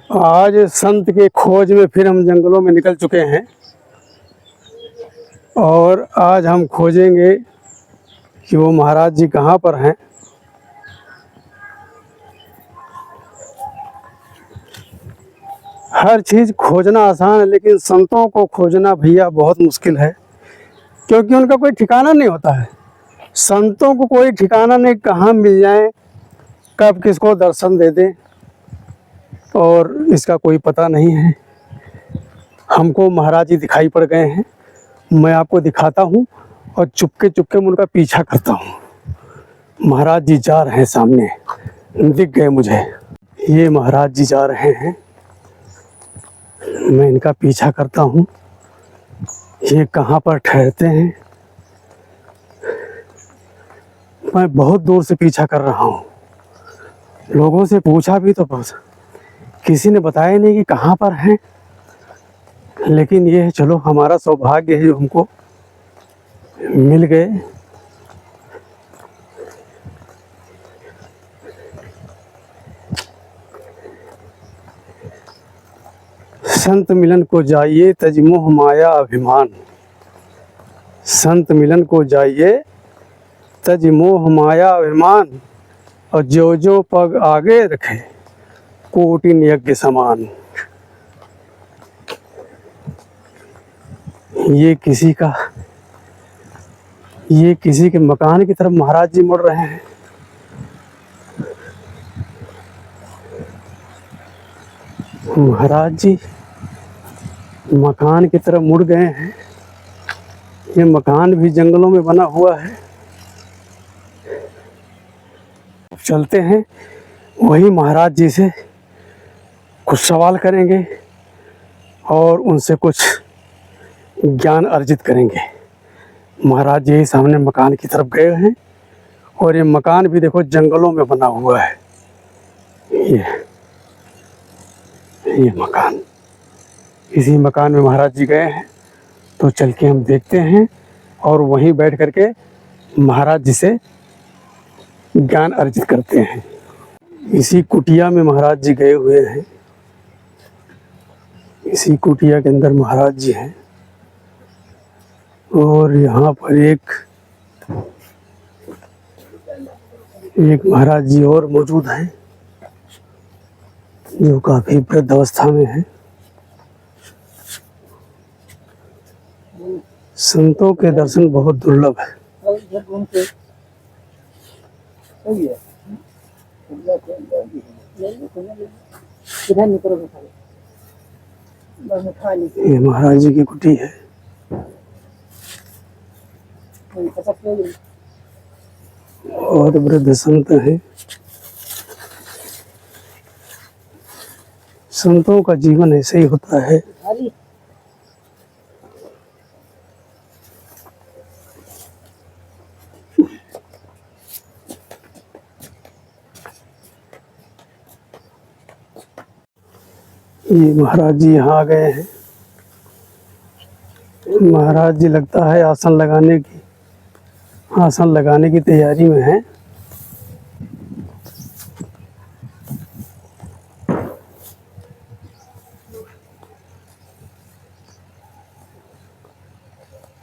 आज संत के खोज में फिर हम जंगलों में निकल चुके हैं और आज हम खोजेंगे कि वो महाराज जी कहाँ पर हैं। हर चीज़ खोजना आसान है लेकिन संतों को खोजना भैया बहुत मुश्किल है, क्योंकि उनका कोई ठिकाना नहीं होता है। संतों को कोई ठिकाना नहीं, कहाँ मिल जाए, कब किसको दर्शन दे दें, और इसका कोई पता नहीं है। हमको महाराज जी दिखाई पड़ गए हैं, मैं आपको दिखाता हूँ और चुपके चुपके मैं उनका पीछा करता हूँ। महाराज जी जा रहे हैं, सामने दिख गए मुझे। ये महाराज जी जा रहे हैं, मैं इनका पीछा करता हूँ। ये कहाँ पर ठहरते हैं, मैं बहुत दूर से पीछा कर रहा हूँ। लोगों से पूछा भी तो बस किसी ने बताया नहीं कि कहाँ पर हैं, लेकिन ये है, चलो हमारा सौभाग्य है जो हमको मिल गए। संत मिलन को जाइए तज मोह माया अभिमान, संत मिलन को जाइए तज मोह माया अभिमान, और जो जो पग आगे रखे कोटिन यज्ञ समान। ये किसी के मकान की तरफ महाराज जी मुड़ रहे हैं। महाराज जी मकान की तरफ मुड़ गए हैं। ये मकान भी जंगलों में बना हुआ है। चलते हैं, वही महाराज जी से कुछ सवाल करेंगे और उनसे कुछ ज्ञान अर्जित करेंगे। महाराज जी सामने मकान की तरफ गए हैं और ये मकान भी देखो जंगलों में बना हुआ है। ये मकान, इसी मकान में महाराज जी गए हैं, तो चल के हम देखते हैं और वहीं बैठ करके महाराज जी से ज्ञान अर्जित करते हैं। इसी कुटिया में महाराज जी गए हुए हैं, इसी कुटिया के अंदर महाराज जी हैं। और यहाँ पर एक महाराज जी और मौजूद हैं जो काफी वृद्ध अवस्था में है। संतों के दर्शन बहुत दुर्लभ है। ये महाराज जी की कुटी है। बहुत वृद्ध संत हैं। संतों का जीवन ऐसे ही होता है। ये महाराज जी यहाँ आ गए हैं। महाराज जी लगता है आसन लगाने की तैयारी में हैं।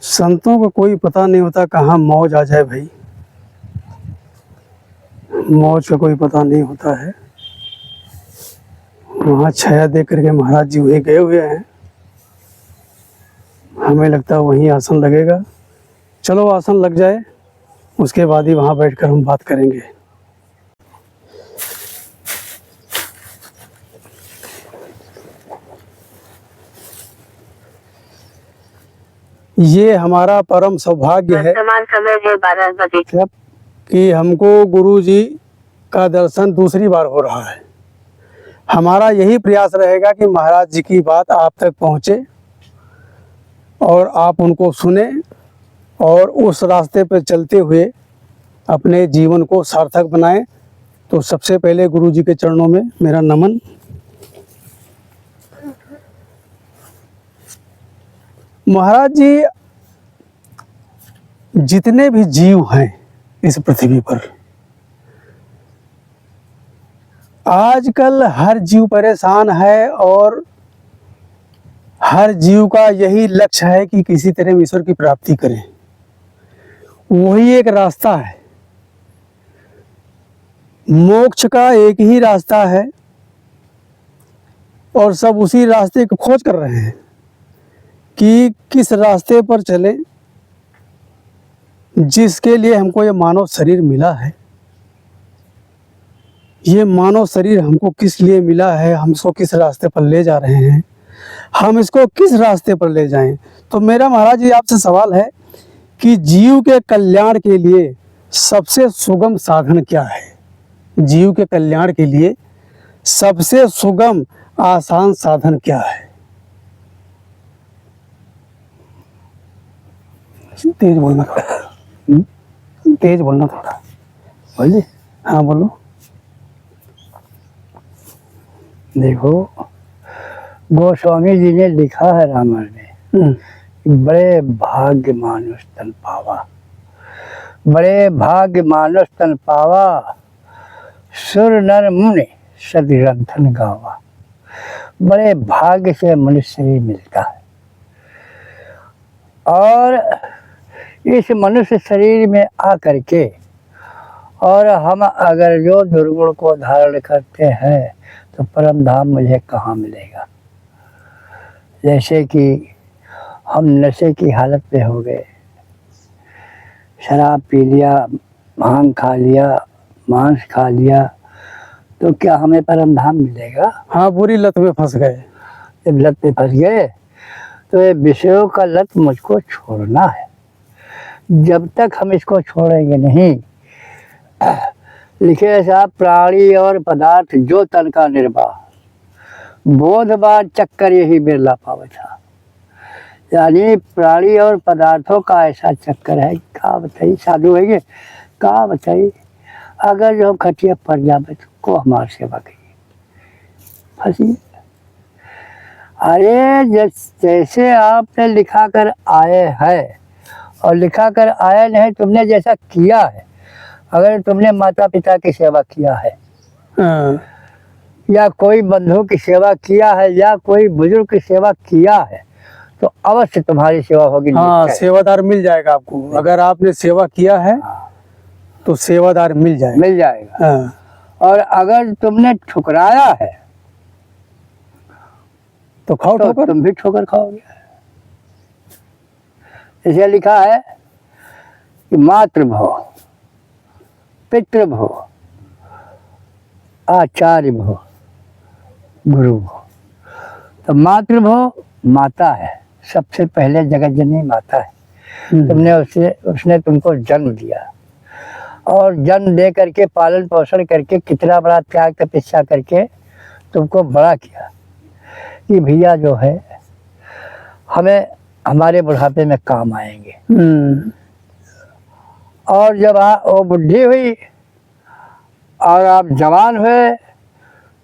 संतों को कोई पता नहीं होता कहाँ मौज आ जाए भाई, मौज का कोई पता नहीं होता है। वहाँ छाया देख करके महाराज जी वहीं गए हुए हैं। हमें लगता है वहीं आसन लगेगा। चलो आसन लग जाए, उसके बाद ही वहाँ बैठकर हम बात करेंगे। ये हमारा परम सौभाग्य है कि हमको गुरु जी का दर्शन दूसरी बार हो रहा है। हमारा यही प्रयास रहेगा कि महाराज जी की बात आप तक पहुँचे और आप उनको सुने और उस रास्ते पर चलते हुए अपने जीवन को सार्थक बनाएं। तो सबसे पहले गुरु जी के चरणों में मेरा नमन। महाराज जी जितने भी जीव हैं इस पृथ्वी पर, आजकल हर जीव परेशान है और हर जीव का यही लक्ष्य है कि किसी तरह ईश्वर की प्राप्ति करें। वही एक रास्ता है, मोक्ष का एक ही रास्ता है और सब उसी रास्ते की खोज कर रहे हैं कि किस रास्ते पर चलें, जिसके लिए हमको ये मानव शरीर मिला है। ये मानव शरीर हमको किस लिए मिला है, हम इसको किस रास्ते पर ले जा रहे हैं, हम इसको किस रास्ते पर ले जाएं। तो मेरा महाराज जी आपसे सवाल है कि जीव के कल्याण के लिए सबसे सुगम साधन क्या है? जीव के कल्याण के लिए सबसे सुगम आसान साधन क्या है? तेज बोलना थोड़ा, तेज बोलना थोड़ा। बोलिए। हाँ बोलो। देखो, गोस्वामी जी ने लिखा है रामायण में, बड़े भाग्य मानुष तन पावा, बड़े भाग्य मानुष तन पावा, सुर नर मुनि सदग्रंथन गावा। बड़े भाग्य से मनुष्य शरीर मिलता है और इस मनुष्य शरीर में आ करके और हम अगर जो दुर्गुण को धारण करते हैं तो परम धाम मुझे कहाँ मिलेगा। जैसे कि हम नशे की हालत में हो गए, शराब पी लिया, भांग खा लिया, मांस खा लिया, तो क्या हमें परम धाम मिलेगा? हाँ, बुरी लत में फंस गए। जब लत में फंस गए तो ये विषयों का लत मुझको छोड़ना है। जब तक हम इसको छोड़ेंगे नहीं, लिखे साहब, प्राणी और पदार्थ जो तन का निर्वाह, बोधबाद चक्कर यही बिरला पावे था। यानी प्राणी और पदार्थों का ऐसा चक्कर है, का बताइए साधु है ये, का बताइए अगर जो खटिया पड़ जाए तो को हमारी सेवा करिए, फंसिए। अरे जैसे आपने लिखा कर आए हैं और लिखा कर आया नहीं, तुमने जैसा किया है, अगर तुमने माता पिता की सेवा किया है या कोई बंधु की सेवा किया है या कोई बुजुर्ग की सेवा किया है तो अवश्य तुम्हारी सेवा होगी। हाँ, सेवादार मिल जाएगा आपको। अगर आपने सेवा किया है तो सेवादार मिल जाएगा। हाँ। और अगर तुमने ठुकराया है तो खाओ तो ठोकर। तुम भी ठोकर खाओगे। इसे लिखा है कि मातृभव, पितृभव, आचार्य भव, गुरु भव। तो मातृभव माता है, सबसे पहले जगत जननी माता है। तुमने उसने तुमको जन्म दिया और जन्म दे करके पालन पोषण करके कितना बड़ा त्याग तपस्या करके तुमको बड़ा किया कि भैया जो है हमें हमारे बुढ़ापे में काम आएंगे। और जब वो बुढ़ी हुई और आप जवान हुए,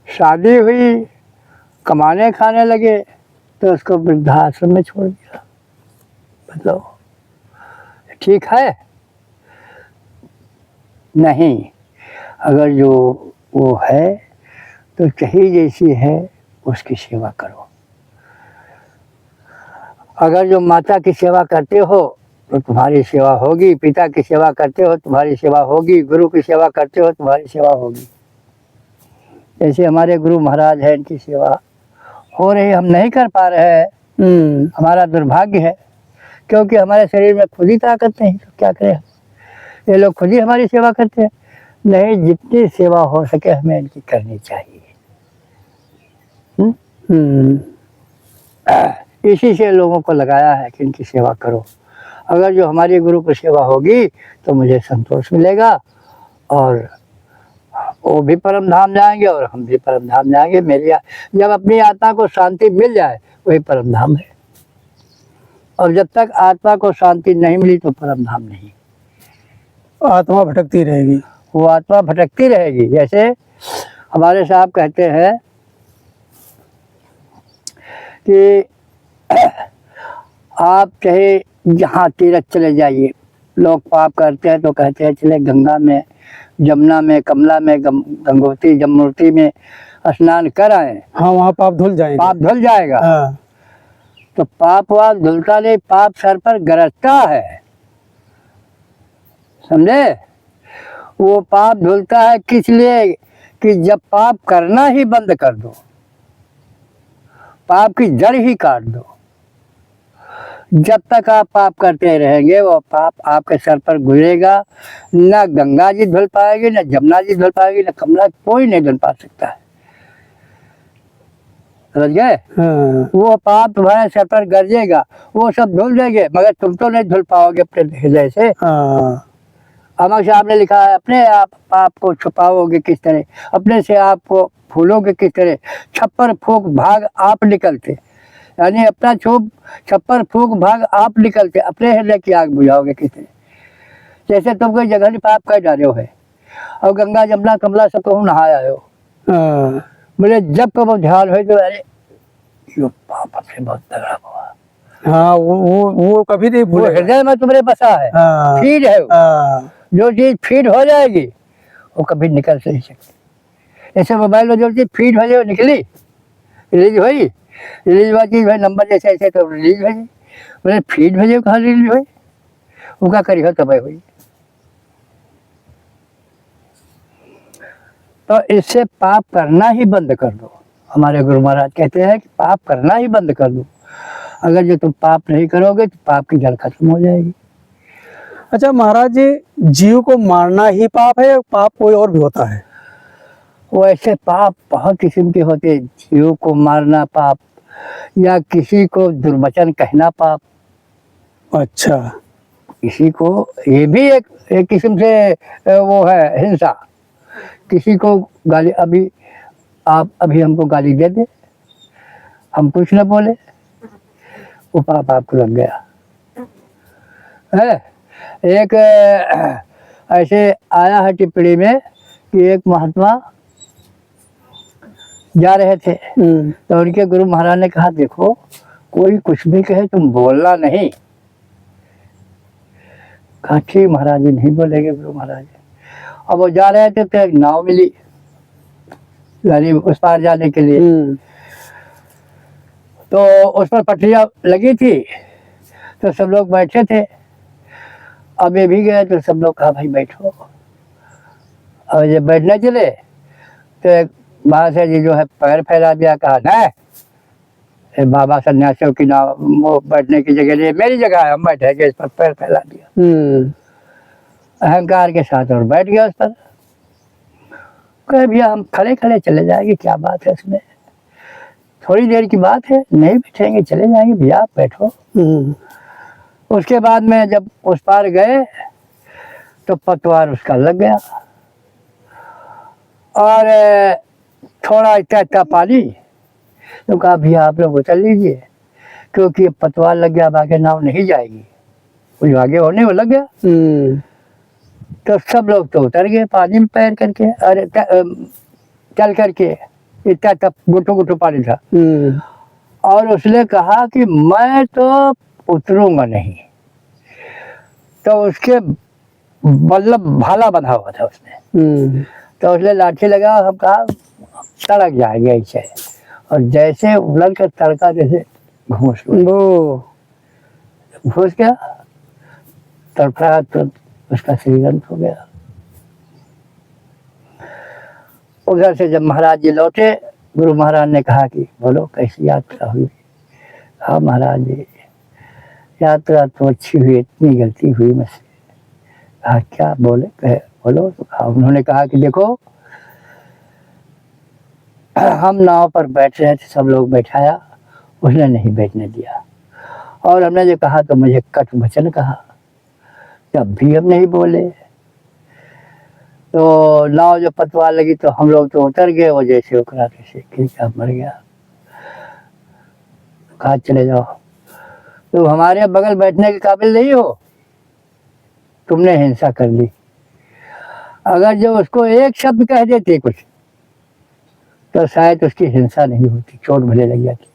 शादी हुई, कमाने खाने लगे, तो उसको वृद्धाश्रम में छोड़ दिया। मतलब ठीक है? नहीं, अगर जो वो है तो चाहे जैसी है उसकी सेवा करो। अगर जो माता की सेवा करते हो तो तुम्हारी सेवा होगी, पिता की सेवा करते हो तुम्हारी सेवा होगी, गुरु की सेवा करते हो तुम्हारी सेवा होगी। जैसे हमारे गुरु महाराज है, इनकी सेवा हो रही, हम नहीं कर पा रहे हैं, हमारा दुर्भाग्य है, क्योंकि हमारे शरीर में खुद ही ताकत नहीं, तो क्या करें। ये लोग खुद ही हमारी सेवा करते हैं। नहीं, जितनी सेवा हो सके हमें इनकी करनी चाहिए। इसी से लोगों को लगाया है कि इनकी सेवा करो। अगर जो हमारी गुरु की सेवा होगी तो मुझे संतोष मिलेगा और वो भी परम धाम जाएंगे और हम भी परम धाम जाएंगे। मेरी जब अपनी आत्मा को शांति मिल जाए वही परम धाम है, और जब तक आत्मा को शांति नहीं मिली तो परम धाम नहीं। आत्मा भटकती रहेगी, वो आत्मा भटकती रहेगी। जैसे हमारे साहब कहते हैं कि आप चाहे जहाँ तीरथ चले जाइए, लोग पाप करते हैं तो कहते हैं चले गंगा में, जमुना में, कमला में, गंगोत्री जमुनोत्री में स्नान कर आए, हाँ वहाँ पाप धुल जाएंगे। पाप धुल जाएगा। हाँ तो पाप वाप धुलता नहीं, पाप सर पर गरजता है, समझे? वो पाप धुलता है किस लिए कि जब पाप करना ही बंद कर दो, पाप की जड़ ही काट दो, जब तक आप पाप करते रहेंगे वो पाप आपके सर पर गुजरेगा। न गंगा जी धुल पाएगी, न जमुना जी धुल पाएगी, न कमला, कोई नहीं धुल पा सकता है, समझ गए? हाँ वो पाप तुम्हारे सर पर गरजेगा, वो सब धुल देंगे, मगर तुम तो नहीं धुल पाओगे अपने हृदय से। हाँ अमर साहब ने लिखा है, अपने आप पाप को छुपाओगे किस तरह, अपने से आपको फूलोगे किस तरह, छप्पर फूक भाग आप निकलते, यानी अपना छप्पर फूक भाग आप निकलते, अपने हृदय की आग बुझाओगे किस तरह। जैसे तुम कोई जगह पाप कर जा रहे हो है, और गंगा जमुना कमला सब तुम नहाया हो, हाँ बोले जब कब ध्यान हो तो अरे यो पाप से बहुत तगड़ा हुआ, हाँ वो कभी नहीं वो भूलेगा। हृदय में तुम्हारे बसा है, हाँ फीड है वो। हाँ जो चीज फीड हो जाएगी वो कभी निकल नहीं सकती। जैसे मोबाइल में जो चीज फीड हो जाए निकली, रिलीज हुई, रिलीज हुआ चीज भाई नंबर जैसे ऐसे तो रिलीज हुई, बोले फीड भेजे कहाँ रिलीज हुई, उनका करी हो तो भाई हुई। तो इससे पाप करना ही बंद कर दो। हमारे गुरु महाराज कहते हैं कि पाप करना ही बंद कर दो, अगर जो तुम पाप नहीं करोगे तो पाप की जड़ खत्म हो जाएगी। अच्छा महाराज जी, जीव को मारना ही पाप है या पाप कोई और भी होता है? वो ऐसे पाप बहुत किस्म के होते हैं, जीव को मारना पाप, या किसी को दुर्वचन कहना पाप। अच्छा किसी को, ये भी एक किस्म से वो है हिंसा, किसी को गाली, अभी आप अभी हमको गाली दे दे, हम कुछ न बोले, वो पाप आपको लग गया है। एक ऐसे आया है टिप्पणी में कि एक महात्मा जा रहे थे, तो उनके गुरु महाराज ने कहा देखो कोई कुछ भी कहे तुम बोलना नहीं। कहा ठीक महाराज जी, नहीं बोलेंगे गुरु महाराज। अब वो जा रहे थे तो एक नाव मिली, यानी उस पार जाने के लिए, तो उस पर पटरियां लगी थी, तो सब लोग बैठे थे। अब ये भी गए तो सब लोग कहा भाई बैठो। अब जब बैठने चले तो एक महाशय जी जो है पैर फैला दिया, कहा नहीं बाबा सन्यासियों की नाव, वो बैठने की जगह नहीं, मेरी जगह है, हम बैठेंगे इस पर, पैर फैला दिया अहंकार के साथ, और बैठ गया उस पर। कहे भैया हम खड़े खड़े चले जाएंगे, क्या बात है इसमें, थोड़ी देर की बात है, नहीं बैठेंगे चले जाएंगे, भैया आप बैठो। उसके बाद में जब उस पार गए तो पतवार उसका लग गया, और थोड़ा इतना पानी, तो कहा भैया आप लोग उतर लीजिए, क्योंकि पतवार लग गया, आगे नाव नहीं जाएगी, कुछ आगे होने वो लग गया। तो सब लोग तो उतर गए पानी में पैर करके, अरे चल करके, इतना तब गुटू गुटू पानी था। और उसने कहा कि मैं तो उतरूंगा नहीं, तो उसके मतलब भाला बंधा हुआ था उसने, तो उसने लाठी लगा, हम कहा तड़क जाएंगे ऐसे, और जैसे उलट कर तड़का जैसे घूस गया, तड़का तो उसका शरीर अंत हो गया। उधर से जब महाराज जी लौटे, गुरु महाराज ने कहा कि बोलो कैसी यात्रा हुई। हाँ महाराज जी यात्रा तो अच्छी हुई, इतनी गलती हुई मुझसे। कहा क्या बोले, कहे बोलो। तो कहा, उन्होंने कहा कि देखो हम नाव पर बैठ रहे थे, सब लोग बैठाया, उसने नहीं बैठने दिया, और हमने जो कहा तो मुझे कट वचन कहा, तब भी हम नहीं बोले। तो नाव जो पतवार लगी तो हम लोग तो उतर गए, वो जैसे उकरा तैसे खींचा मर गया। कहा चले जाओ, तो हमारे बगल बैठने के काबिल नहीं हो, तुमने हिंसा कर ली। अगर जो उसको एक शब्द कह देते कुछ, तो शायद उसकी हिंसा नहीं होती, चोट भले लग जाती,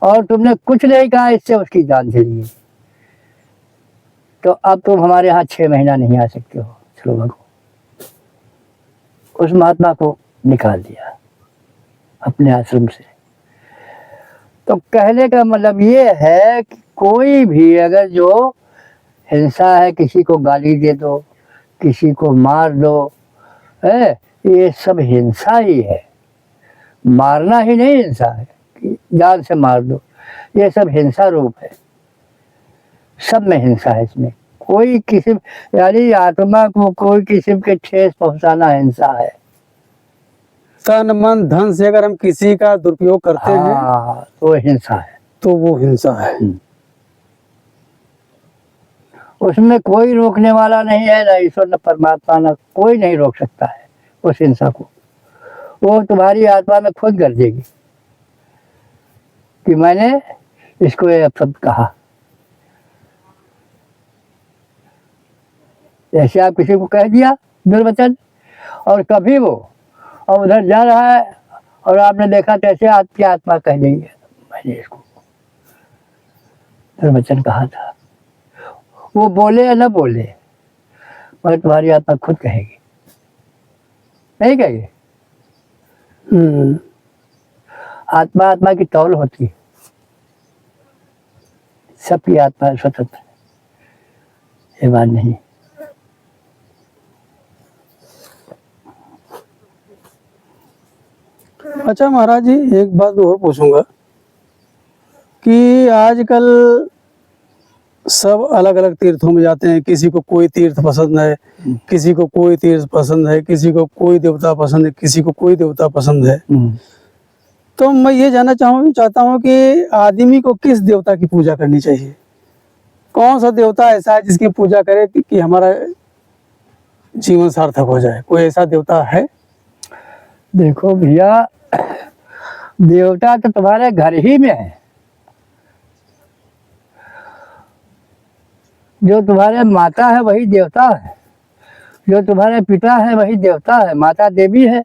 और तुमने कुछ नहीं कहा, इससे उसकी जान चली गई। तो अब तुम हमारे यहाँ 6 महीना नहीं आ सकते हो, चलो भगो। उस महात्मा को निकाल दिया अपने आश्रम से। तो कहने का मतलब ये है कि कोई भी अगर जो हिंसा है, किसी को गाली दे दो, किसी को मार दो, है, ये सब हिंसा ही है। मारना ही नहीं हिंसा है कि जान से मार दो, ये सब हिंसा रूप है। सब में हिंसा है इसमें। कोई किसी यानी आत्मा को कोई किसी के ठेस पहुंचाना हिंसा है। तन मन धन से अगर हम किसी का दुरुपयोग करते हैं हाँ, तो हिंसा है। तो वो हिंसा है। उसमें कोई रोकने वाला नहीं है, न ईश्वर न परमात्मा, न कोई नहीं रोक सकता है उस हिंसा को। वो तुम्हारी आत्मा में खुद कर देगी कि मैंने इसको ये शब्द कहा। जैसे आप किसी को कह दिया दुर्वचन, और कभी वो और उधर जा रहा है और आपने देखा कैसे आपकी आत्मा कह देगी मैंने इसको दुर्वचन कहा था। वो बोले या न बोले, मगर तुम्हारी आत्मा खुद कहेगी, नहीं कहेगी। आत्मा आत्मा की तौल होती है, सबकी आत्मा स्वतंत्र है, ये बात नहीं। अच्छा महाराज जी, एक बात मैं और पूछूंगा कि आजकल सब अलग अलग तीर्थों में जाते हैं। किसी को कोई तीर्थ पसंद है, किसी को कोई तीर्थ पसंद है, किसी को कोई देवता पसंद है, किसी को कोई देवता पसंद है। तो मैं ये जानना चाहता हूँ कि आदमी को किस देवता की पूजा करनी चाहिए? कौन सा देवता ऐसा है जिसकी पूजा करे कि हमारा जीवन सार्थक हो जाए? कोई ऐसा देवता है? देखो भैया, देवता तो तुम्हारे घर ही में है। जो तुम्हारे माता है वही देवता है, जो तुम्हारे पिता है वही देवता है। माता देवी है,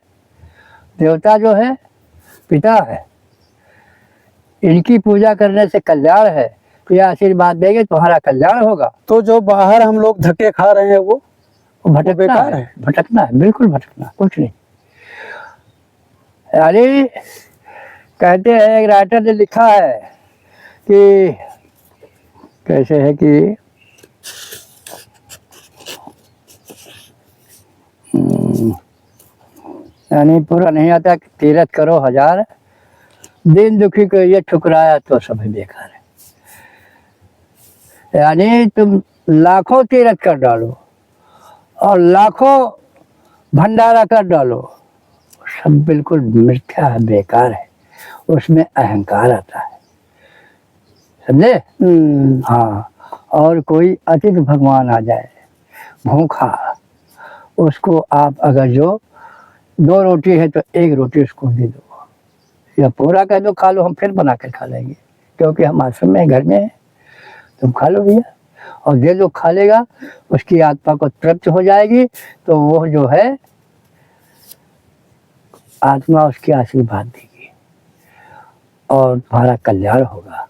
देवता जो है पिता है। इनकी पूजा करने से कल्याण है, तो ये आशीर्वाद देंगे तुम्हारा कल्याण होगा। तो जो बाहर हम लोग धक्के खा रहे हैं वो भटकना बेकार है। भटकना है, बिल्कुल भटकना, कुछ नहीं। अरे कहते हैं, एक राइटर ने लिखा है कि कैसे है कि यानी पूरा नहीं आता कि तीरथ करो 1000, दिन दुखी को ये ठुकराया तो सब बेकार है। यानी तुम लाखों तीरथ कर डालो और लाखों भंडारा कर डालो, सब बिल्कुल मिथ्या है, बेकार है। उसमें अहंकार आता है, समझे? हाँ। और कोई अतिथि भगवान आ जाए भूखा, उसको आप अगर जो 2 रोटी है तो 1 रोटी उसको दे दो, या पूरा कह दो खा लो, हम फिर बना कर खा लेंगे, क्योंकि हम आश्रम में घर में हैं, तुम खा लो भैया। और जो लोग खा लेगा उसकी आत्मा को तृप्त हो जाएगी, तो वो जो है आत्मा उसकी आशीर्वाद देगी और तुम्हारा कल्याण होगा।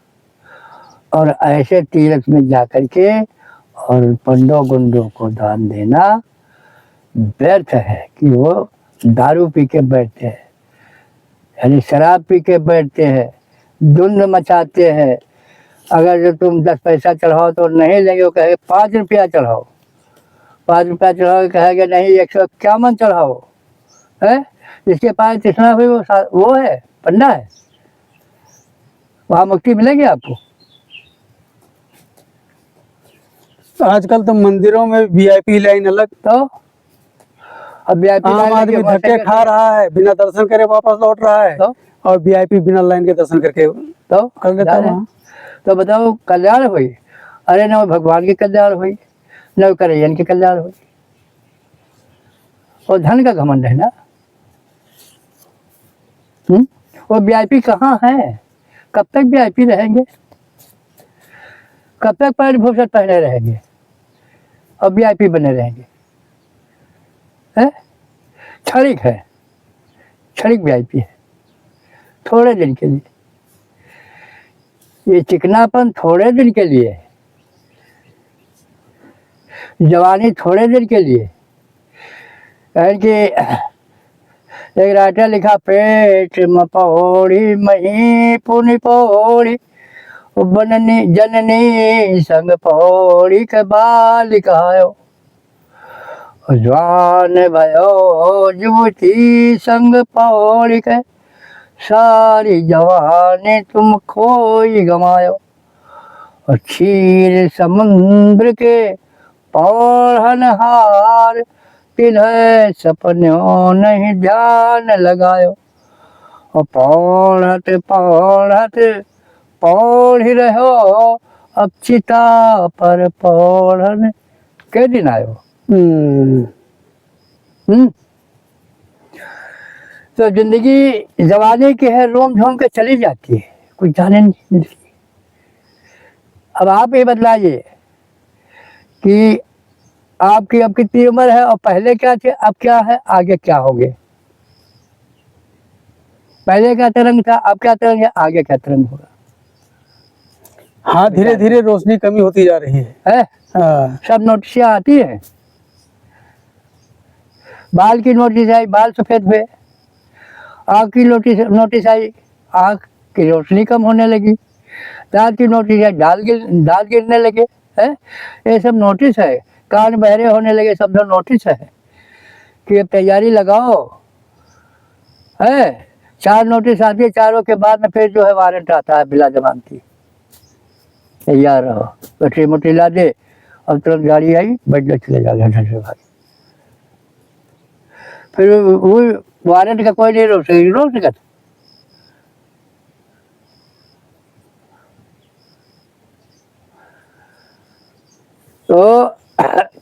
और ऐसे तीर्थ में जाकर के और पंडों गुंडों को दान देना व्यर्थ है कि वो दारू पी के बैठते हैं, यानी शराब पी के बैठते हैं, धुंध मचाते हैं। अगर जो तुम 10 पैसा चढ़ाओ तो नहीं लेंगे, वो कहेंगे 5 रुपया चढ़ाओ, 5 रुपया चढ़ाओ, कहेंगे नहीं 151 चढ़ाओ। है जिसके पास तृष्णा हुई वो है पंडा है, वहाँ मुक्ति मिलेगी आपको। आजकल तो मंदिरों में वीआईपी लाइन अलग, तो अब वीआईपी आम आदमी धक्के खा रहा है, बिना दर्शन करे वापस लौट रहा है, तो और वीआईपी बिना लाइन के दर्शन करके तो कर लेता है वहाँ। तो बताओ कल्याण हुई? अरे न भगवान की कल्याण हुई, न करैयन की कल्याण हुई। और धन का घमंड है ना। वो वीआईपी कहाँ है? कब तक वीआईपी रहेंगे? कब तक पैर भूषण पहने रहेंगे और वीआईपी बने रहेंगे? है क्षणिक है, क्षणिक वीआईपी है, थोड़े दिन के लिए। ये चिकनापन थोड़े दिन के लिए है, जवानी थोड़े देर के लिए, कहें कि एक राइटर लिखा, पेट में पौड़ी मही पुनि पौड़ी, बननी जननी संग पौड़ी के बाल कहायो, जवान भयो युवती संग पौड़ी के, सारी जवानी तुम खोई गमायो, और क्षीर समुद्र के पौड़नहार, तिन्हें सपनों नहीं ध्यान लगायो, और पौड़त पौड़त पौड़ ही रहो, अब चिता पर पौड़न के दिन आयो। तो जिंदगी जवानी की है, रोम झोम के चली जाती है, कुछ जाने नहीं मिलती। अब आप ये बतलाइए कि आपकी अब कितनी उम्र है, और पहले क्या थे, अब क्या है, आगे क्या होगे। पहले क्या तरंग था, अब क्या तरंग है, आगे क्या तरंग होगा। हाँ, धीरे धीरे रोशनी कमी होती जा रही है। हाँ। सब नोटिस आती है, बाल की नोटिस आई, बाल सफेद हुए, आँख की नोटिस आई, आँख की रोशनी कम होने लगी, दांत की नोटिस आई, दांत गिरने लगे, है ये सब नोटिस है। कान बहरे होने लगे, सब नोटिस है कि अब तैयारी लगाओ, है। 4 नोटिस आती है, चारों के बाद में फिर जो है वारंट आता है बिला जमानती, तैयार रहो, बैटरी मोटी ला दे, अब तुरंत गाड़ी आई, बैठ लो, चले जाओ घर से भाई। फिर वो वारंट का कोई नहीं रोक सकता। तो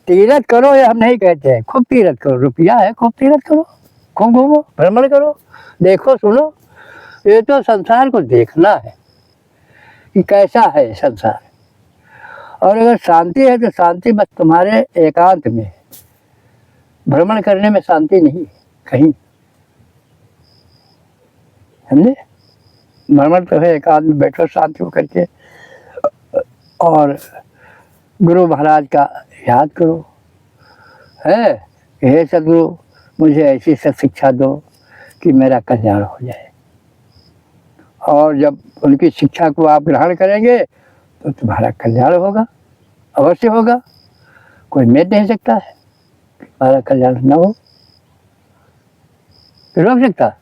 तीरथ करो, ये हम नहीं कहते हैं, खूब तीरथ करो, रुपया है, खूब तीरथ करो, खूब घूमो, भ्रमण करो, देखो सुनो। ये तो संसार को देखना है कि कैसा है संसार, और अगर शांति है तो शांति बस तुम्हारे एकांत में है, भ्रमण करने में शांति नहीं कहीं, समझे। भ्रमण तो है एकांत में बैठो शांति हो करके, और गुरु महाराज का याद करो, है, हे सदगुरु मुझे ऐसी सब शिक्षा दो कि मेरा कल्याण हो जाए। और जब उनकी शिक्षा को आप ग्रहण करेंगे तो तुम्हारा कल्याण होगा, अवश्य होगा, कोई मेट नहीं सकता है कि तुम्हारा कल्याण न हो, रोक सकता।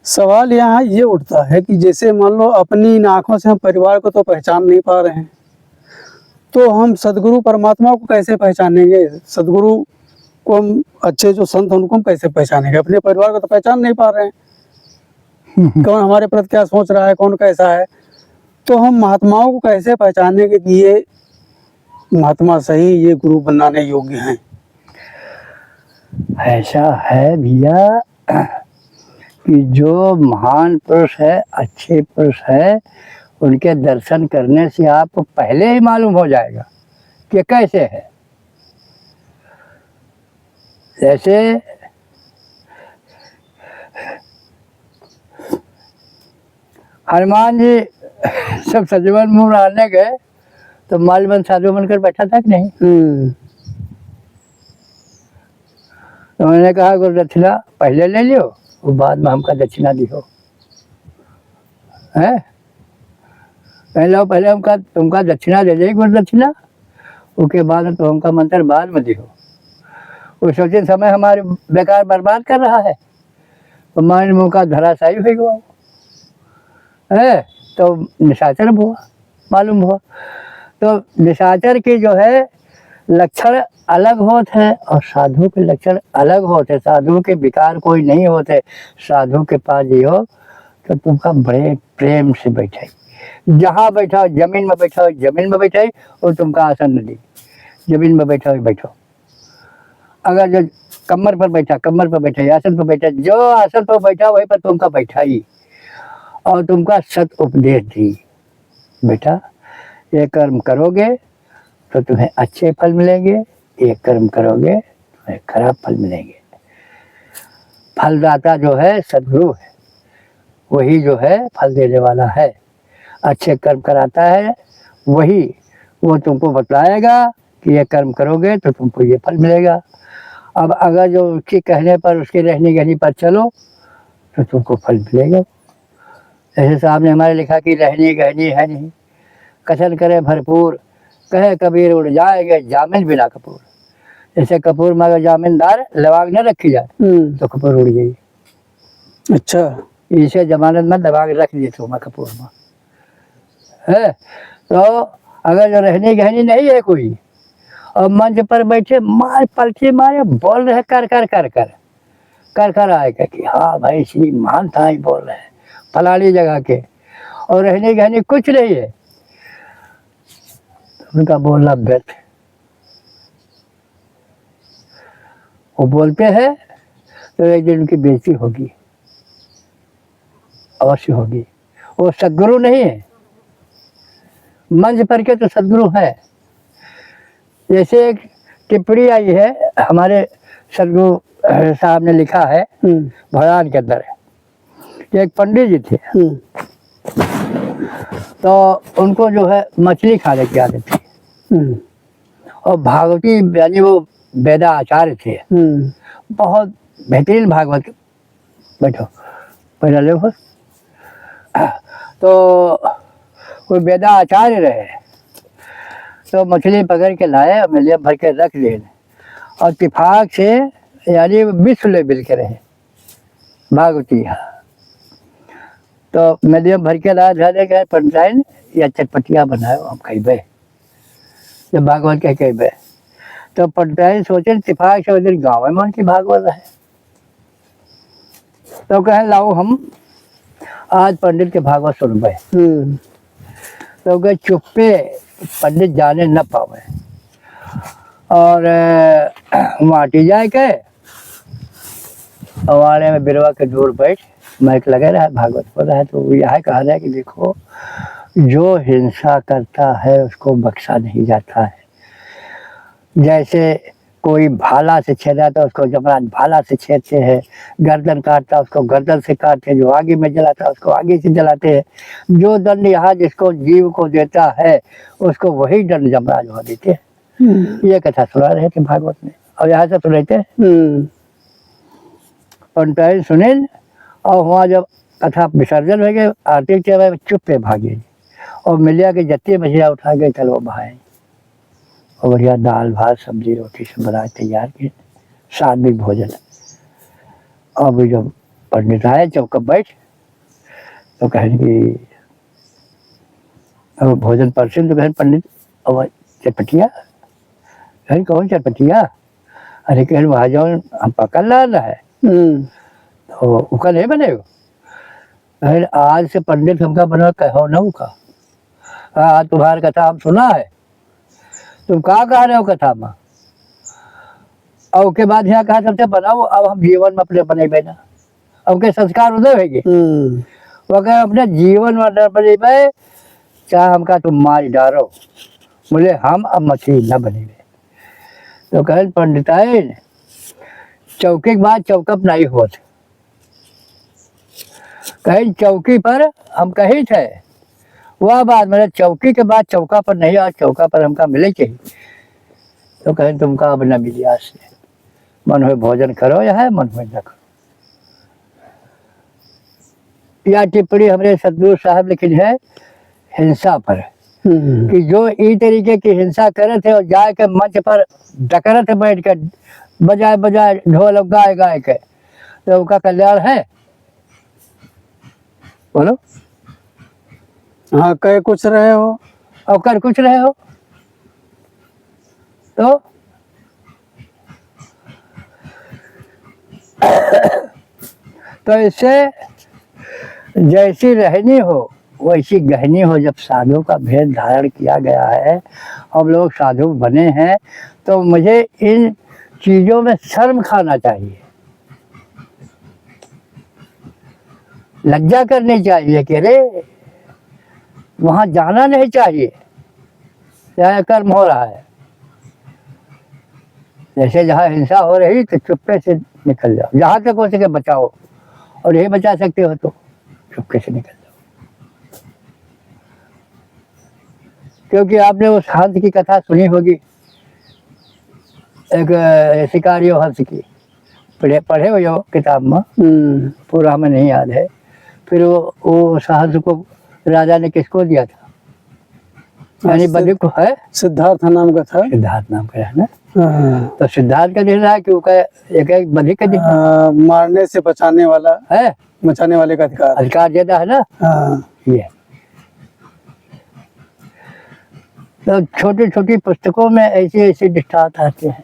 सवाल यहाँ ये उठता है कि जैसे मान लो अपनी इन आँखों से हम परिवार को तो पहचान नहीं पा रहे हैं, तो हम सदगुरु परमात्मा को कैसे पहचानेंगे, सदगुरु को हम अच्छे जो संत हैं उनको हम कैसे पहचानेंगे, अपने परिवार को तो पहचान नहीं पा रहे हैं। कौन हमारे प्रति क्या सोच रहा है, कौन कैसा है, तो हम महात्माओं को कैसे पहचानेंगे कि ये महात्मा सही, ये गुरु बनाने योग्य हैं। ऐसा है भैया कि जो महान पुरुष है, अच्छे पुरुष है, उनके दर्शन करने से आपको पहले ही मालूम हो जाएगा कि कैसे है। जैसे हनुमान जी सब सजीवन मुंह आने गए तो मालवन साधु बनकर बैठा था कि नहीं। तो मैंने कहा गुरु दक्षिणा पहले ले लियो, वो बाद में हमका दक्षिणा दियो, है पहले हमका तुमका दक्षिणा दे दे गुरु दक्षिणा, उसके बाद तो हमका मंत्र बाद में दियो। वो सोचे समय हमारे बेकार बर्बाद कर रहा है, तो मान मुँह का धराशायी हो गया है, तो निशाचर हुआ, मालूम हुआ। तो निशाचर के जो है लक्षण अलग होते हैं और साधु के लक्षण अलग होते। साधु के विकार कोई नहीं होते। साधु के पास जियो तो तुमका बड़े प्रेम से बैठाई, जहाँ बैठा जमीन में बैठा जमीन में बैठाई, और तुमका आसन न दी, जमीन में बैठा बैठो। अगर जो कमर पर बैठा कमर पर बैठा, आसन पर बैठा, जो आसन पर बैठा वहीं पर तुमका बैठाई, और तुमका सत उपदेश दी, बेटा ये कर्म करोगे तो तुम्हें अच्छे फल मिलेंगे, ये कर्म करोगे तुम्हें खराब फल मिलेंगे। फलदाता जो है सदगुरु है, वही जो है फल देने वाला है। अच्छे कर्म कराता है वही वो तुमको बतलाएगा कि ये कर्म करोगे तो तुमको ये फल मिलेगा। अब अगर जो उसके कहने पर, उसके रहने कहने पर चलो तो तुमको फल मिलेगा। जैसे साहब ने हमारे लिखा कि रहनी कहनी है नहीं, कथन करे भरपूर, कहे कबीर उड़ जाएंगे जामिन बिना कपूर। जैसे कपूर में अगर जामीनदार लवांग न रखी जाए तो कपूर उड़ गई। अच्छा। इसे जमानत में लवांग रख दी तो मैं कपूर में है। तो अगर जो रहनी कहनी नहीं है कोई, और मंच पर बैठे मार पलटी मारे बोल रहे कर कर कर कर कर कर आएगा कि हाँ भाई श्री महान था ही बोल रहे हैं फलानी जगह के, और रहने कहने कुछ नहीं है, तो उनका बोलना व्यर्थ है। वो बोलते हैं तो एक दिन उनकी बेइज्जती होगी, अवश्य होगी। वो सद्गुरु नहीं है, मंच पर के तो सद्गुरु है। जैसे एक टिप्पणी आई है हमारे सदगुरु साहब ने लिखा है भगवान के अंदर, एक पंडित जी थे, तो उनको जो है मछली खाने की आदत थी, और भागवती यानी वो वेदा आचार्य थे, बहुत बेहतरीन भागवत। बैठो पहले ले हो। तो कोई वेदा आचार्य रहे, तो मछली पकड़ के लाए और मिलियम भर के रख दिए, और इत्तेफाक से यानी विश्व लेवल के रहे भागवती। तो मिलियम भर के लाए धरे गए पंचायन या चटपटिया बनाए हम खेबे, जब भागवत कह खेबे तो पंचायन सोचे इत्तेफाक से उधर गाँव में उनकी भागवत है, तो कहे लाओ हम आज पंडित के भागवत सुनबे। तो कहे चुप्पे पंडित जाने न पावे, और माटी जाए के अवाड़े में बिरवा के दूर बैठ माइक लगे रहा है, भागवत हो रहा है। तो यह कहा रहा है कि देखो जो हिंसा करता है उसको बख्शा नहीं जाता है। जैसे कोई भाला से छेदाता है उसको जमराज भाला से छेदते हैं, गर्दन काटता उसको गर्दन से काटते हैं, जो आगे में जलाता उसको आगे से जलाते हैं। जो दंड यहाँ जिसको जीव को देता है उसको वही दंड जमराज वहाँ देते हैं। ये कथा सुना रहे थे भागवत में, और यहाँ से सुने थे पंचायत सुनील। और वहाँ जब कथा विसर्जन हो गए आरती के चुप पे भागे, और मिलिया के जत्ते मछलियाँ उठा के चलो बहाए, और बढ़िया दाल भात सब्जी रोटी सब बना तैयार किए, सात्विक भोजन। अब जब पंडित आए चौक बैठ तो कहें कि अब भोजन परसे, तो कहें पंडित अब चटपटिया, कहें कौन चटपटिया? अरे कहें वहाँ जाओ हम पकड़ ला रहा है तो उसका नहीं बनेगा। कहें आज से पंडित हमका बना कहो न उसका, आज तुम्हारी कथा हम सुना है, तुम कहाँ कह रहे हो कथा में, और उसके बाद यहाँ कहा सबसे बनाओ अब हम जीवन में अपने बने ना, अब के संस्कार उदय होंगे। वो कहे अपने जीवन में बने, चाहे हमका तुम मार डालो, बोले हम अब मछली न बने। तो कहे पंडिताइन चौकी के बाद चौकप नहीं हुआ, कहीं चौकी पर हम कहीं थे, वह बात मेरे चौकी के बाद चौका पर नहीं, आज चौका पर हमका मिले चाहिए। तो कहें तुमका अब न मिली, आज से मन हुए भोजन करो या है मन हुए न करो। यह टिप्पणी हमारे सदगुरु साहब लिखी है हिंसा पर, कि जो इस तरीके की हिंसा करे थे और जाके मंच पर डकरे थे बैठ के बजाए बजाए ढोल गाए गाए के, तो उनका कल्याण है? बोलो। हाँ कह कुछ रहे हो और कर कुछ रहे हो, तो इससे जैसी रहनी हो वैसी गहनी हो। जब साधु का भेद धारण किया गया है, हम लोग साधु बने हैं, तो मुझे इन चीज़ों में शर्म खाना चाहिए, लज्जा करनी चाहिए कि अरे वहाँ जाना नहीं चाहिए, चाहे कर्म हो रहा है। जैसे जहाँ हिंसा हो रही तो चुप्पे से निकल जाओ, जहाँ तक हो सके बचाओ, और नहीं बचा सकते हो तो चुपके से निकल जाओ। क्योंकि आपने उस हंस की कथा सुनी होगी, एक शिकारी हंस की, पढ़े हो जो किताब में, पूरा हमें नहीं याद है। फिर वो उस हंस को राजा ने किसको दिया था, यानी बलि को, है सिद्धार्थ नाम का था। सिद्धार्थ नाम का है ना। हाँ। तो सिद्धार्थ का दिन है कि उसका एक बलि का दिन मारने से बचाने वाला है, बचाने वाले का अधिकार। अधिकार देता है ना। हाँ। ये तो छोटी छोटी पुस्तकों में ऐसे ऐसे दृष्टांत आते हैं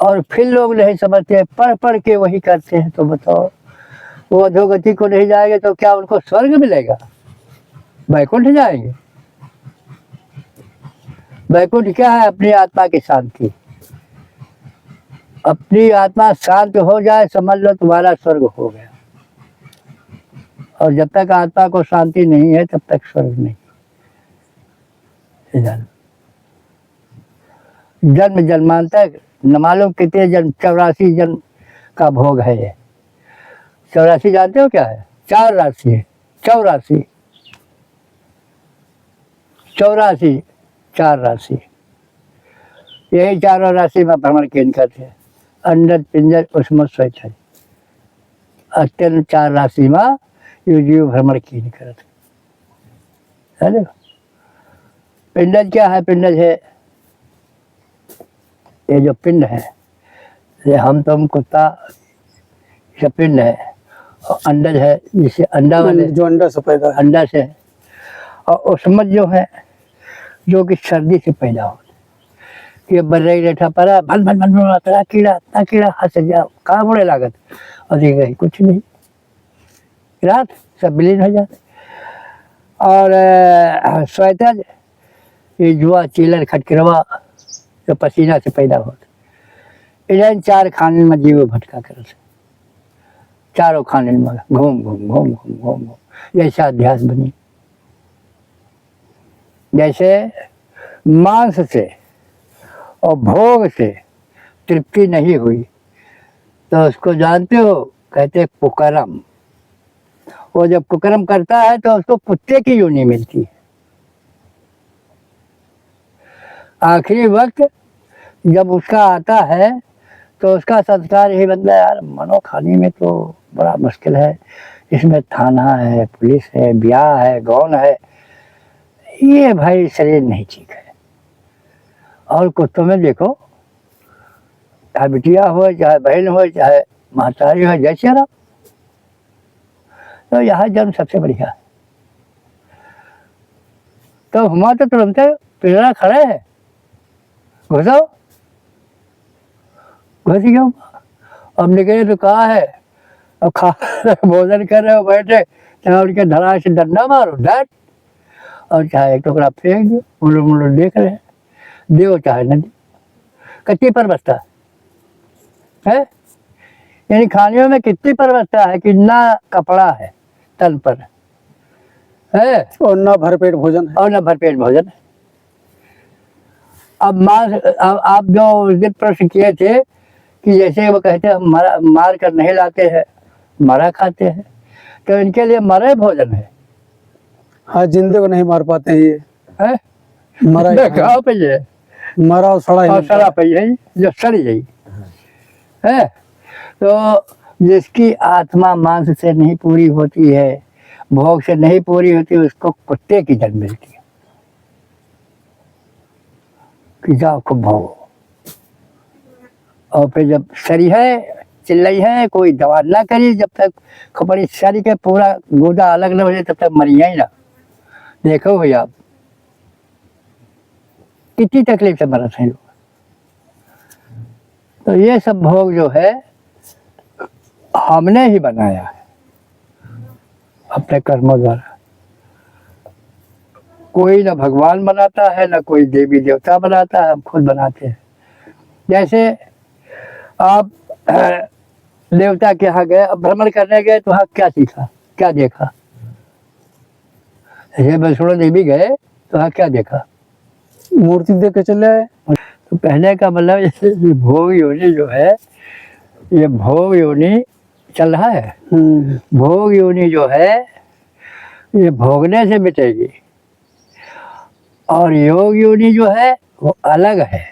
और फिर लोग नहीं समझते, पढ़ पढ़ के वही करते हैं। तो बताओ, वो अधोगति को नहीं जाएंगे तो क्या उनको स्वर्ग मिलेगा, वैकुंठ जाएंगे? वैकुंठ क्या है? अपनी आत्मा की शांति। अपनी आत्मा शांत हो जाए, समझ लो तुम्हारा स्वर्ग हो गया। और जब तक आत्मा को शांति नहीं है तब तक स्वर्ग नहीं। जन्म जन्मांतर न मालूम कितने जन्म, 84 जन्म का भोग है ये। 84 जानते हो क्या है? 4 राशि है, 84 84 4 राशि। यही चारों राशि में भ्रमण केंद्र करते हैं, अंडर पिंजर उसमें स्वैच्छा अत्यंत 4 राशि में यो जीव भ्रमण केंद्र करते है। पिंडज क्या है? पिंडज है ये जो पिंड है, ये हम तुम कुत्ता, ये पिंड है। और अंडज है जिसे अंडा वाले, जो अंडा से पैदा है। अंडा से। और उसमें जो है जो कि सर्दी से पैदा हो, ये बर्रे रेठा पड़ा भन भन भन भन तड़ा कीड़ा हंस जाओ, कहाँ बुरे लागत और देख कुछ नहीं, रात सब विलीन हो जाते। और स्वेतज ये जुआ चीलर खटकरवा जो पसीना से पैदा होता, इधर 4 खाने में जीव भटका कर, चारों खाने में घूम घूम घूम घूम घूम घूम, जैसे अध्यास बनी। जैसे मांस से और भोग से तृप्ति नहीं हुई तो उसको जानते हो, कहते कुकर्म। वो जब कुकर्म करता है तो उसको कुत्ते की योनि मिलती है। आखिरी वक्त जब उसका आता है तो उसका संस्कार यही बनता है, यार मनो खाने में तो बड़ा मुश्किल है, इसमें थाना है, पुलिस है, ब्याह है, गौन है, ये भाई शरीर नहीं ठीक है। और कुत्तों में देखो, चाहे बिटिया हो, चाहे बहन हो, चाहे महतारी हो, जैसे रहा, तो यहाँ जन्म सबसे बढ़िया है। तो हुआ तो तुरंत पिंजरा खड़े है, घुसो घुस गया। अब निकले तो कहा है, अब खा भोजन कर रहे हो, बैठे, चाहे उनके धड़ा से डंडा मारो डट, और चाहे एक टुकड़ा फेंक दो, मुल्लो देख रहे हैं, देव चाहे न दे, कच्ची पर बसता है। यानी खाने में कितनी परवस्था है कि ना कपड़ा है तन पर है, और ना भरपेट भोजन है। और ना भरपेट भोजन है। अब आप जो उस दिन प्रश्न किए थे कि जैसे वो कहते हैं मार कर नहीं लाते हैं, मरा खाते हैं, तो इनके लिए मरा भोजन है। हाँ, जिंदे को नहीं मार पाते हैं ये है? मरा खाओ पे ये मरा और सड़ा और सड़ा पे यही जो सड़ी गई है। तो जिसकी आत्मा मांस से नहीं पूरी होती है, भोग से नहीं पूरी होती, उसको कुत्ते की जन्म मिलती है कि जाओ खूब भोगो। और फिर जब सरी है, चिल्लाई है, कोई दवा ना करी, जब तक खपड़ी सरी के पूरा गोदा अलग न हो जाए तब तक मरिया ही ना। देखो भैया आप कितनी तकलीफ से मरत हैं लोग। तो ये सब भोग जो है हमने ही बनाया है अपने कर्मों द्वारा। कोई ना भगवान बनाता है, ना कोई देवी देवता बनाता है, हम खुद बनाते हैं। जैसे आप देवता के यहाँ गए, अब भ्रमण करने गए तो वहाँ क्या सीखा, क्या देखा? जैसे वैष्णो देवी गए तो वहाँ क्या देखा? मूर्ति देख के चले आए। तो कहने का मतलब जैसे भोग योनि जो है, ये भोग योनि चल रहा है। भोग योनि जो है ये भोगने से मिटेगी। और योग योनि जो है वो अलग है।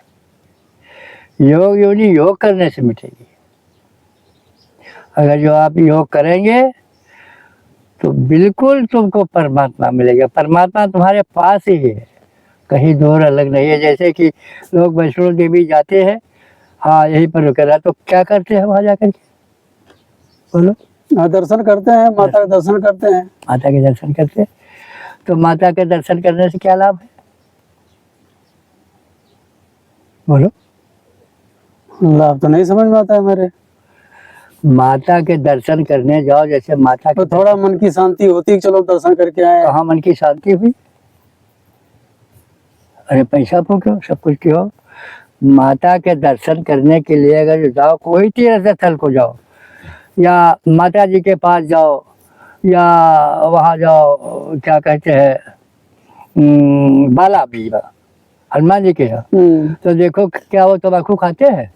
योग योनि योग करने से मिटेगी। अगर जो आप योग करेंगे तो बिल्कुल तुमको परमात्मा मिलेगा। परमात्मा तुम्हारे पास ही है, कहीं दूर अलग नहीं है। जैसे कि लोग वैष्णो देवी जाते हैं, हाँ यहीं पर रुके रहा, तो क्या करते हैं वहाँ जाकर के? बोलो। हाँ, दर्शन करते हैं, माता का दर्शन करते हैं। माता के दर्शन करते हैं। तो माता के दर्शन करने से क्या लाभ है? बोलो। लाभ तो नहीं समझ में आता है मेरे। माता के दर्शन करने जाओ, जैसे माता तो के थोड़ा मन की शांति होती है, चलो दर्शन करके आए। कहाँ मन की शांति हुई? अरे पैसा फूको, सब कुछ क्यों। माता के दर्शन करने के लिए अगर जाओ, कोई तीर्थ स्थल को जाओ, या माता जी के पास जाओ, या वहाँ जाओ, क्या कहते हैं, बाला भी हनुमान जी के यहाँ, तो देखो क्या वो तम्बाकू खाते हैं?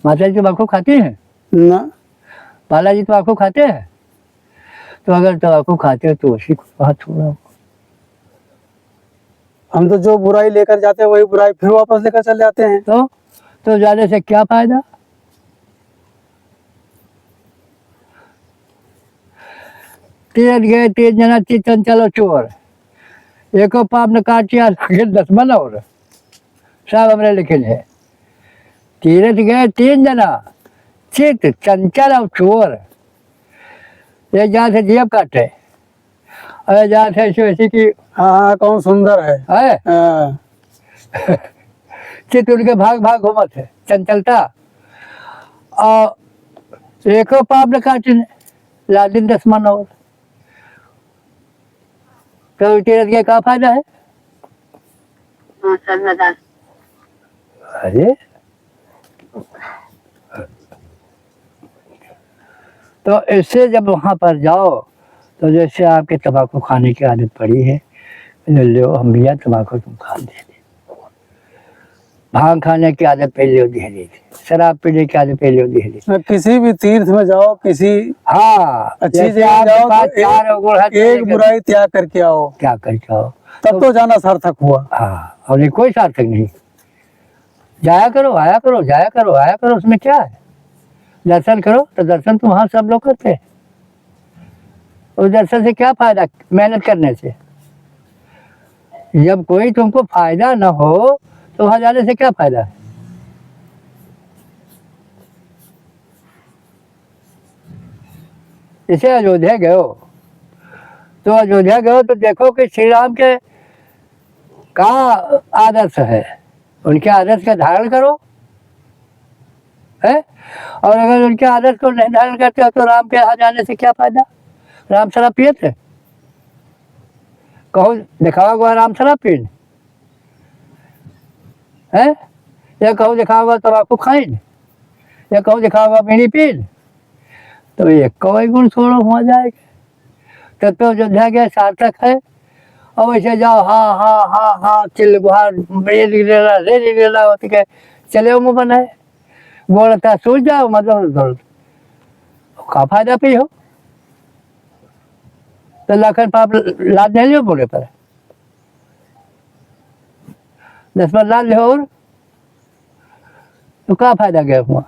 माता जी तम्बाकू खाती हैं ना। बालाजी तम्बाकू खाते हैं? तो अगर तम्बाकू खाते हो तो उसी को बात छोड़ो। हम तो जो बुराई लेकर जाते हैं वही बुराई फिर वापस लेकर चले जाते हैं। तो जाने से क्या फायदा? तीरथ गए 3 जना चितन चलो चोर, एको पाप न काटिया लागे 10 मन और, सब हमने लिखे है। तीरथ गए 3 जना, चित चंचल और चोर। एक जहाँ से जेब काटे, और जहाँ से ऐसी वैसी की हाँ, कौन सुंदर है। हाँ। चित उनके भाग भाग घूमत है, चंचलता, और एको पाप न काटे लादिन 10 मन और। तो तीरथ के क्या फायदा है? अरे तो इससे जब वहाँ पर जाओ, तो जैसे आपके तम्बाकू खाने की आदत पड़ी है, लो हम भैया तम्बाकू तुम खा दे, भांग खाने की आदत पहले हो धीरे धीरे, शराब पीने की आदत पहले हो धीरे धीरे। किसी भी तीर्थ में जाओ, किसी हाँ, अच्छी जैसे जगह आपके जाओ पास तो 4 अंगूर है, एक बुराई त्याग करके आओ, क्या करके आओ, तब तो जाना सार्थक हुआ। हाँ, और ये कोई सार्थक नहीं। जाया करो, आया करो, जाया करो, आया करो, उसमें क्या है? दर्शन करो, तो दर्शन तो वहाँ सब लोग करते हैं। उस दर्शन से क्या फायदा मेहनत करने से? जब कोई तुमको फायदा न हो तो वहाँ जाने से क्या फायदा है? जैसे अयोध्या गए हो, तो अयोध्या गए हो तो देखो कि श्री राम के का आदर्श है, उनके आदर्श का धारण करो है। और अगर उनके आदर्श को नहीं धारण करते हो तो राम के यहाँ जाने से क्या फायदा? राम शराब पिए थे? कहो दिखाओगे राम शराब पीन है, या कहो दिखाओगे तम्बाकू खाइन, या कहो दिखाओगे बीड़ी पीन? तो ये कोई गुण छोड़ो वहाँ जाएगा। तब तो अयोध्या गया सार्थक है। और वैसे जाओ हाँ हाँ हाँ हाँ चिल्ल गुहार रे लेला होती के चले हो मुँह बनाए, बोलता सूझ जाओ मतलब दौड़, का फायदा पी हो? तो लाखन पाप लाद नहीं लियो बोले पर 10 बार लाद ले और तो क्या फायदा गया हुआ?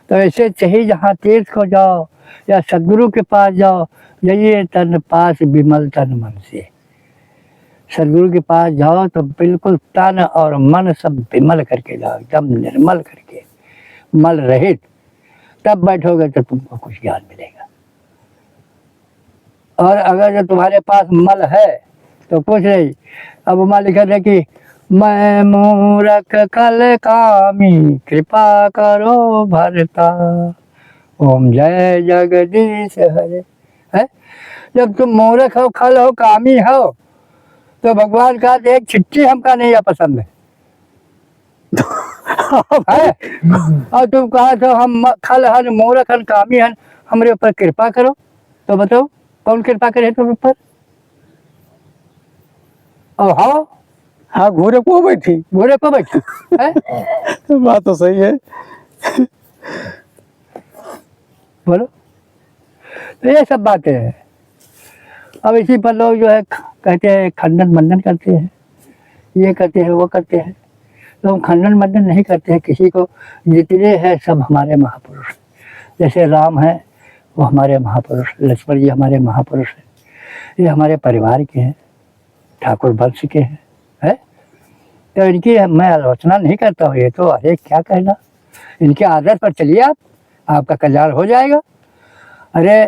तो ऐसे चाहिए जहाँ तीर्थ को जाओ या सदगुरु के पास जाओ, जाइए तन पास विमल तन मन से। सदगुरु के पास जाओ तो बिल्कुल तन और मन सब विमल करके जाओ, एकदम निर्मल करके, मल रहित, तब बैठोगे तो तुमको कुछ ज्ञान मिलेगा। और अगर जो तुम्हारे पास मल है तो कुछ नहीं। अब वहाँ लिखा है कि मैं मूरख कल कामी कृपा करो भरता, ओम जय जगदीश हरे। है जब तुम मूर्ख हो, खल हो, कामी हो, तो भगवान का एक चिट्ठी हमका नहीं है पसंद है। और तुम कहा तो हम खल हन, मूर्ख हन, कामी हन, हमारे ऊपर कृपा करो। तो बताओ कौन कृपा करे तुम ऊपर? और हाँ घोड़े को बैठी, घोड़े को बैठी है। बात तो सही है। बोलो, तो ये सब बातें हैं। अब इसी पर लोग जो है कहते हैं खंडन मंडन करते हैं, ये करते हैं वो करते हैं। तो हम खंडन मंडन नहीं करते हैं किसी को। जितने हैं सब हमारे महापुरुष। जैसे राम है वो हमारे महापुरुष, लक्ष्मण जी हमारे महापुरुष हैं, ये हमारे परिवार के हैं, ठाकुर वंश के हैं, है? तो इनकी मैं आलोचना नहीं करता हूँ। ये तो अरे क्या कहना, इनके आदर्श पर चलिए आप, आपका कल्याण हो जाएगा। अरे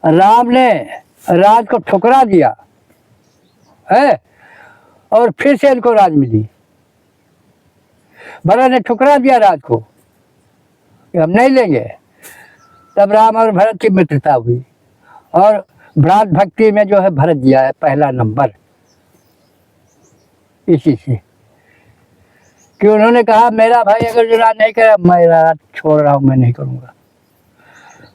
राम ने राज को ठुकरा दिया है और फिर से इनको राज मिली। भरत ने ठुकरा दिया राज को कि हम नहीं लेंगे। तब राम और भरत की मित्रता हुई और भ्रात भक्ति में जो है भरत दिया है पहला नंबर इसी से, कि उन्होंने कहा मेरा भाई अगर जो राज नहीं करे मैं राज छोड़ रहा हूँ, मैं नहीं करूँगा।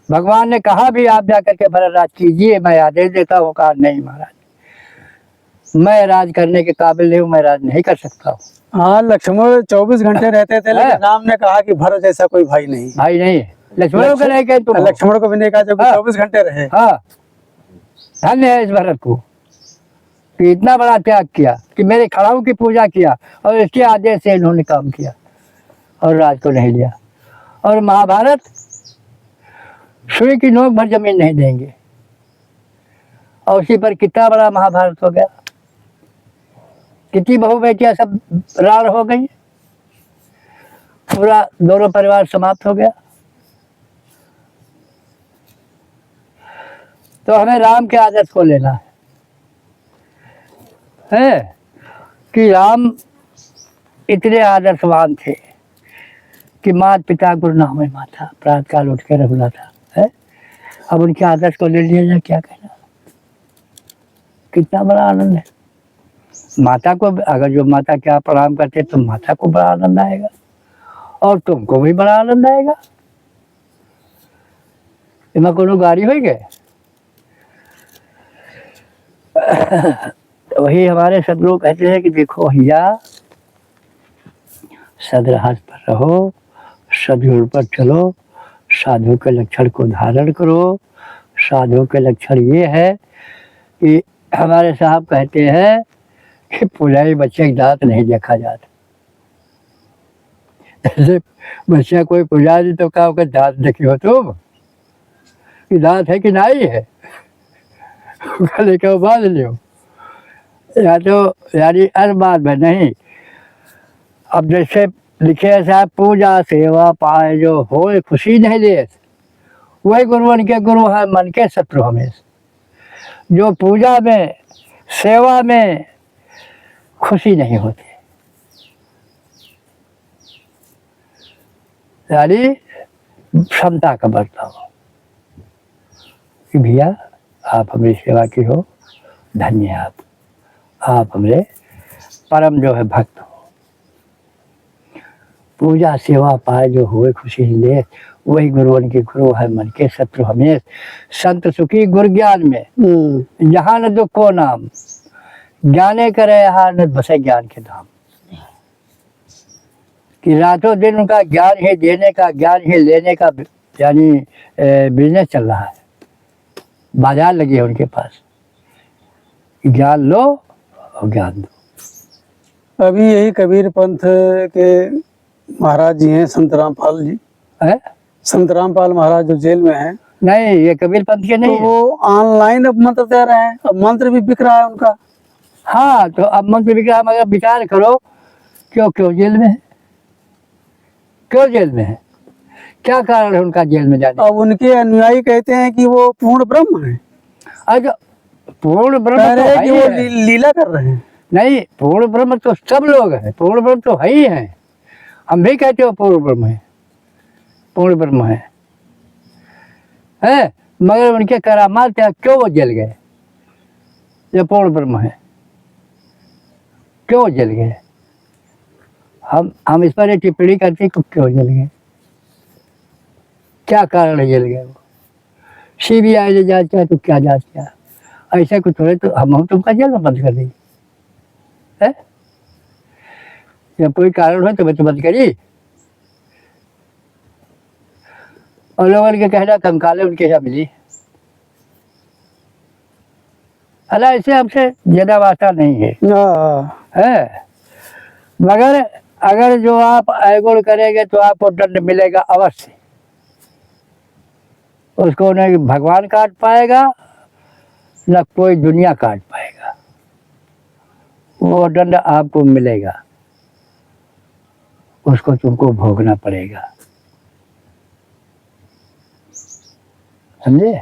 भगवान ने कहा भी आप जाकर के भरत राज कीजिए, मैं आदेश देता हूँ। कहा नहीं महाराज, मैं राज करने के काबिल नहीं हूँ, मैं राज नहीं कर सकता हूँ। हाँ, लक्ष्मण 24 घंटे रहते थे, लेकिन राम ने कहा कि भरत जैसा कोई भाई नहीं। भाई नहीं, लक्ष्मण को नहीं कहे तुम, लक्ष्मण को भी नहीं कहा जब 24 घंटे रहे। हाँ, धन्य है इस भरत को कि इतना बड़ा त्याग किया कि मेरे खड़ाऊ की पूजा किया और इसके आदेश से इन्होंने काम किया और राज को नहीं लिया। और महाभारत सुई की नोक भर जमीन नहीं देंगे, और उसी पर कितना बड़ा महाभारत हो गया। कितनी बहू बेटियां सब राड़ हो गई, पूरा दोनों परिवार समाप्त हो गया। तो हमें राम के आदर्श को लेना है कि राम इतने आदर्शवान थे कि माता पिता गुरु ना हुए माता, प्रातः काल उठ के रघुला था, है? अब उनके आदर्श को ले लिया जाए, क्या कहना, कितना बड़ा आनंद है। माता को अगर जो माता के आप प्रणाम करते तो माता को बड़ा आनंद आएगा और तुमको भी बड़ा आनंद आएगा। इनमें कोनो गाड़ी हो गए। वही हमारे सदगुरु कहते हैं कि देखो भैया, सदराहत पर रहो, सदगुरु पर चलो, साधु के लक्षण को धारण करो। साधु के लक्षण ये है कि हमारे साहब कहते हैं कि पुजारी बच्चे के दांत नहीं देखा जाता। ऐसे बच्चा कोई पुजारी तो कहा कि दांत देखे हो तुम, कि दांत है कि नहीं है, गले के बांध लियो, या तो यानी हर बात में नहीं। अब जैसे लिखे साहब, पूजा सेवा पाए जो होए खुशी नहीं ले, वही गुरुवन के गुरु है मन के शत्रु हमेशा। जो पूजा में सेवा में खुशी नहीं होती, यानी क्षमता का बर्ताव कि भैया आप हमारी सेवा की हो, धन्य आप हमारे परम जो है भक्त हो। पूजा सेवा पाए जो हुए खुशी ले, वही गुरुवन के गुरु है मन के शत्रु हमेश। संत सुखी गुर ज्ञान में, जहाँ न दुख को नाम, ज्ञाने करे यहाँ न बसे ज्ञान के धाम। कि रातों दिन उनका ज्ञान ही देने का, ज्ञान ही लेने का यानी बिजनेस चल रहा है, बाजार लगी है उनके पास। ज्ञान लो और ज्ञान दो। अभी यही कबीर पंथ के महाराज जी हैं, संत रामपाल जी है? संत रामपाल महाराज जो जेल में हैं। नहीं, ये कबीर पंथ के नहीं तो वो ऑनलाइन अब मंत्र दे रहे हैं, अब मंत्र भी बिक रहा है उनका। हाँ, तो अब मंत्र बिक रहा, मगर विचार करो क्यों जेल में है, क्यों जेल में है, क्या कारण है उनका जेल में जाने। अब उनके अनुयायी कहते हैं कि वो पूर्ण ब्रह्म है। अच्छा, पूर्ण ब्रह्म कह तो रहे हैं है कि ही वो है। लीला कर रहे हैं। नहीं, पूर्ण ब्रह्म तो सब लोग हैं, पूर्ण ब्रह्म तो है ही है। हम भी कहते हो पूर्ण ब्रह्म है, पूर्ण ब्रह्म है, मगर उनके करामात क्या, क्यों वो जल गए? ये पूर्ण ब्रह्म है, क्यों जल गए? हम इस पर एक टिप्पणी करते हैं, क्यों जल गए, क्या कारण है जल गए? वो CBI ने जांच किया तो क्या जांच किया, ऐसा कुछ थोड़े तो हम तुमका जेल में बंद कर देंगे, है? जब कोई कारण हो तो मैं तो बंद करी। और लोगों के कहना कंकाले उनके यहाँ मिली, अल्लाह इससे हमसे ज्यादा वास्ता नहीं है, है। मगर अगर जो आप अवगुण करेंगे तो आपको दंड मिलेगा अवश्य। उसको न भगवान काट पाएगा न कोई दुनिया काट पाएगा, वो दंड आपको मिलेगा, उसको तुमको भोगना पड़ेगा, समझे।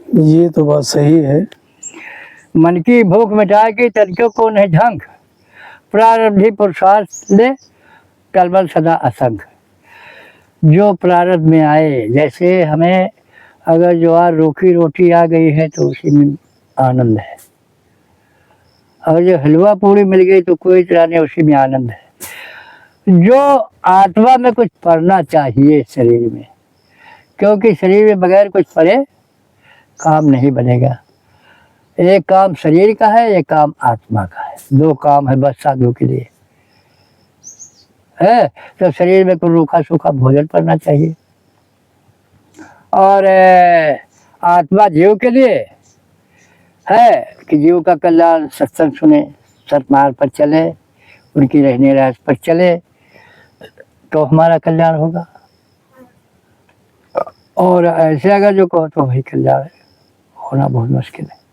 ये तो बात सही है। मन की भूख मिटा के तनिकों को नहीं झंक, प्रारब्धि पुरुषार्थ ले टलमल सदा असंग। जो प्रारब्ध में आए, जैसे हमें अगर ज्वार रूखी रोटी आ गई है तो उसी में आनंद है, और जो हलवा पूरी मिल गई तो कोई तरह नहीं, उसी में आनंद है। जो आत्मा में कुछ पढ़ना चाहिए शरीर में, क्योंकि शरीर में बगैर कुछ पढ़े काम नहीं बनेगा। एक काम शरीर का है, एक काम आत्मा का है, दो काम है बस साधु के लिए, है। तो शरीर में कुछ रूखा सूखा भोजन करना चाहिए, और आत्मा जीव के लिए है कि जीव का कल्याण, सत्संग सुने, सतमार्ग पर चले, उनकी रहने राज पर चले तो हमारा कल्याण होगा। और ऐसे अगर जो कहो तो वही कल्याण होना बहुत मुश्किल है।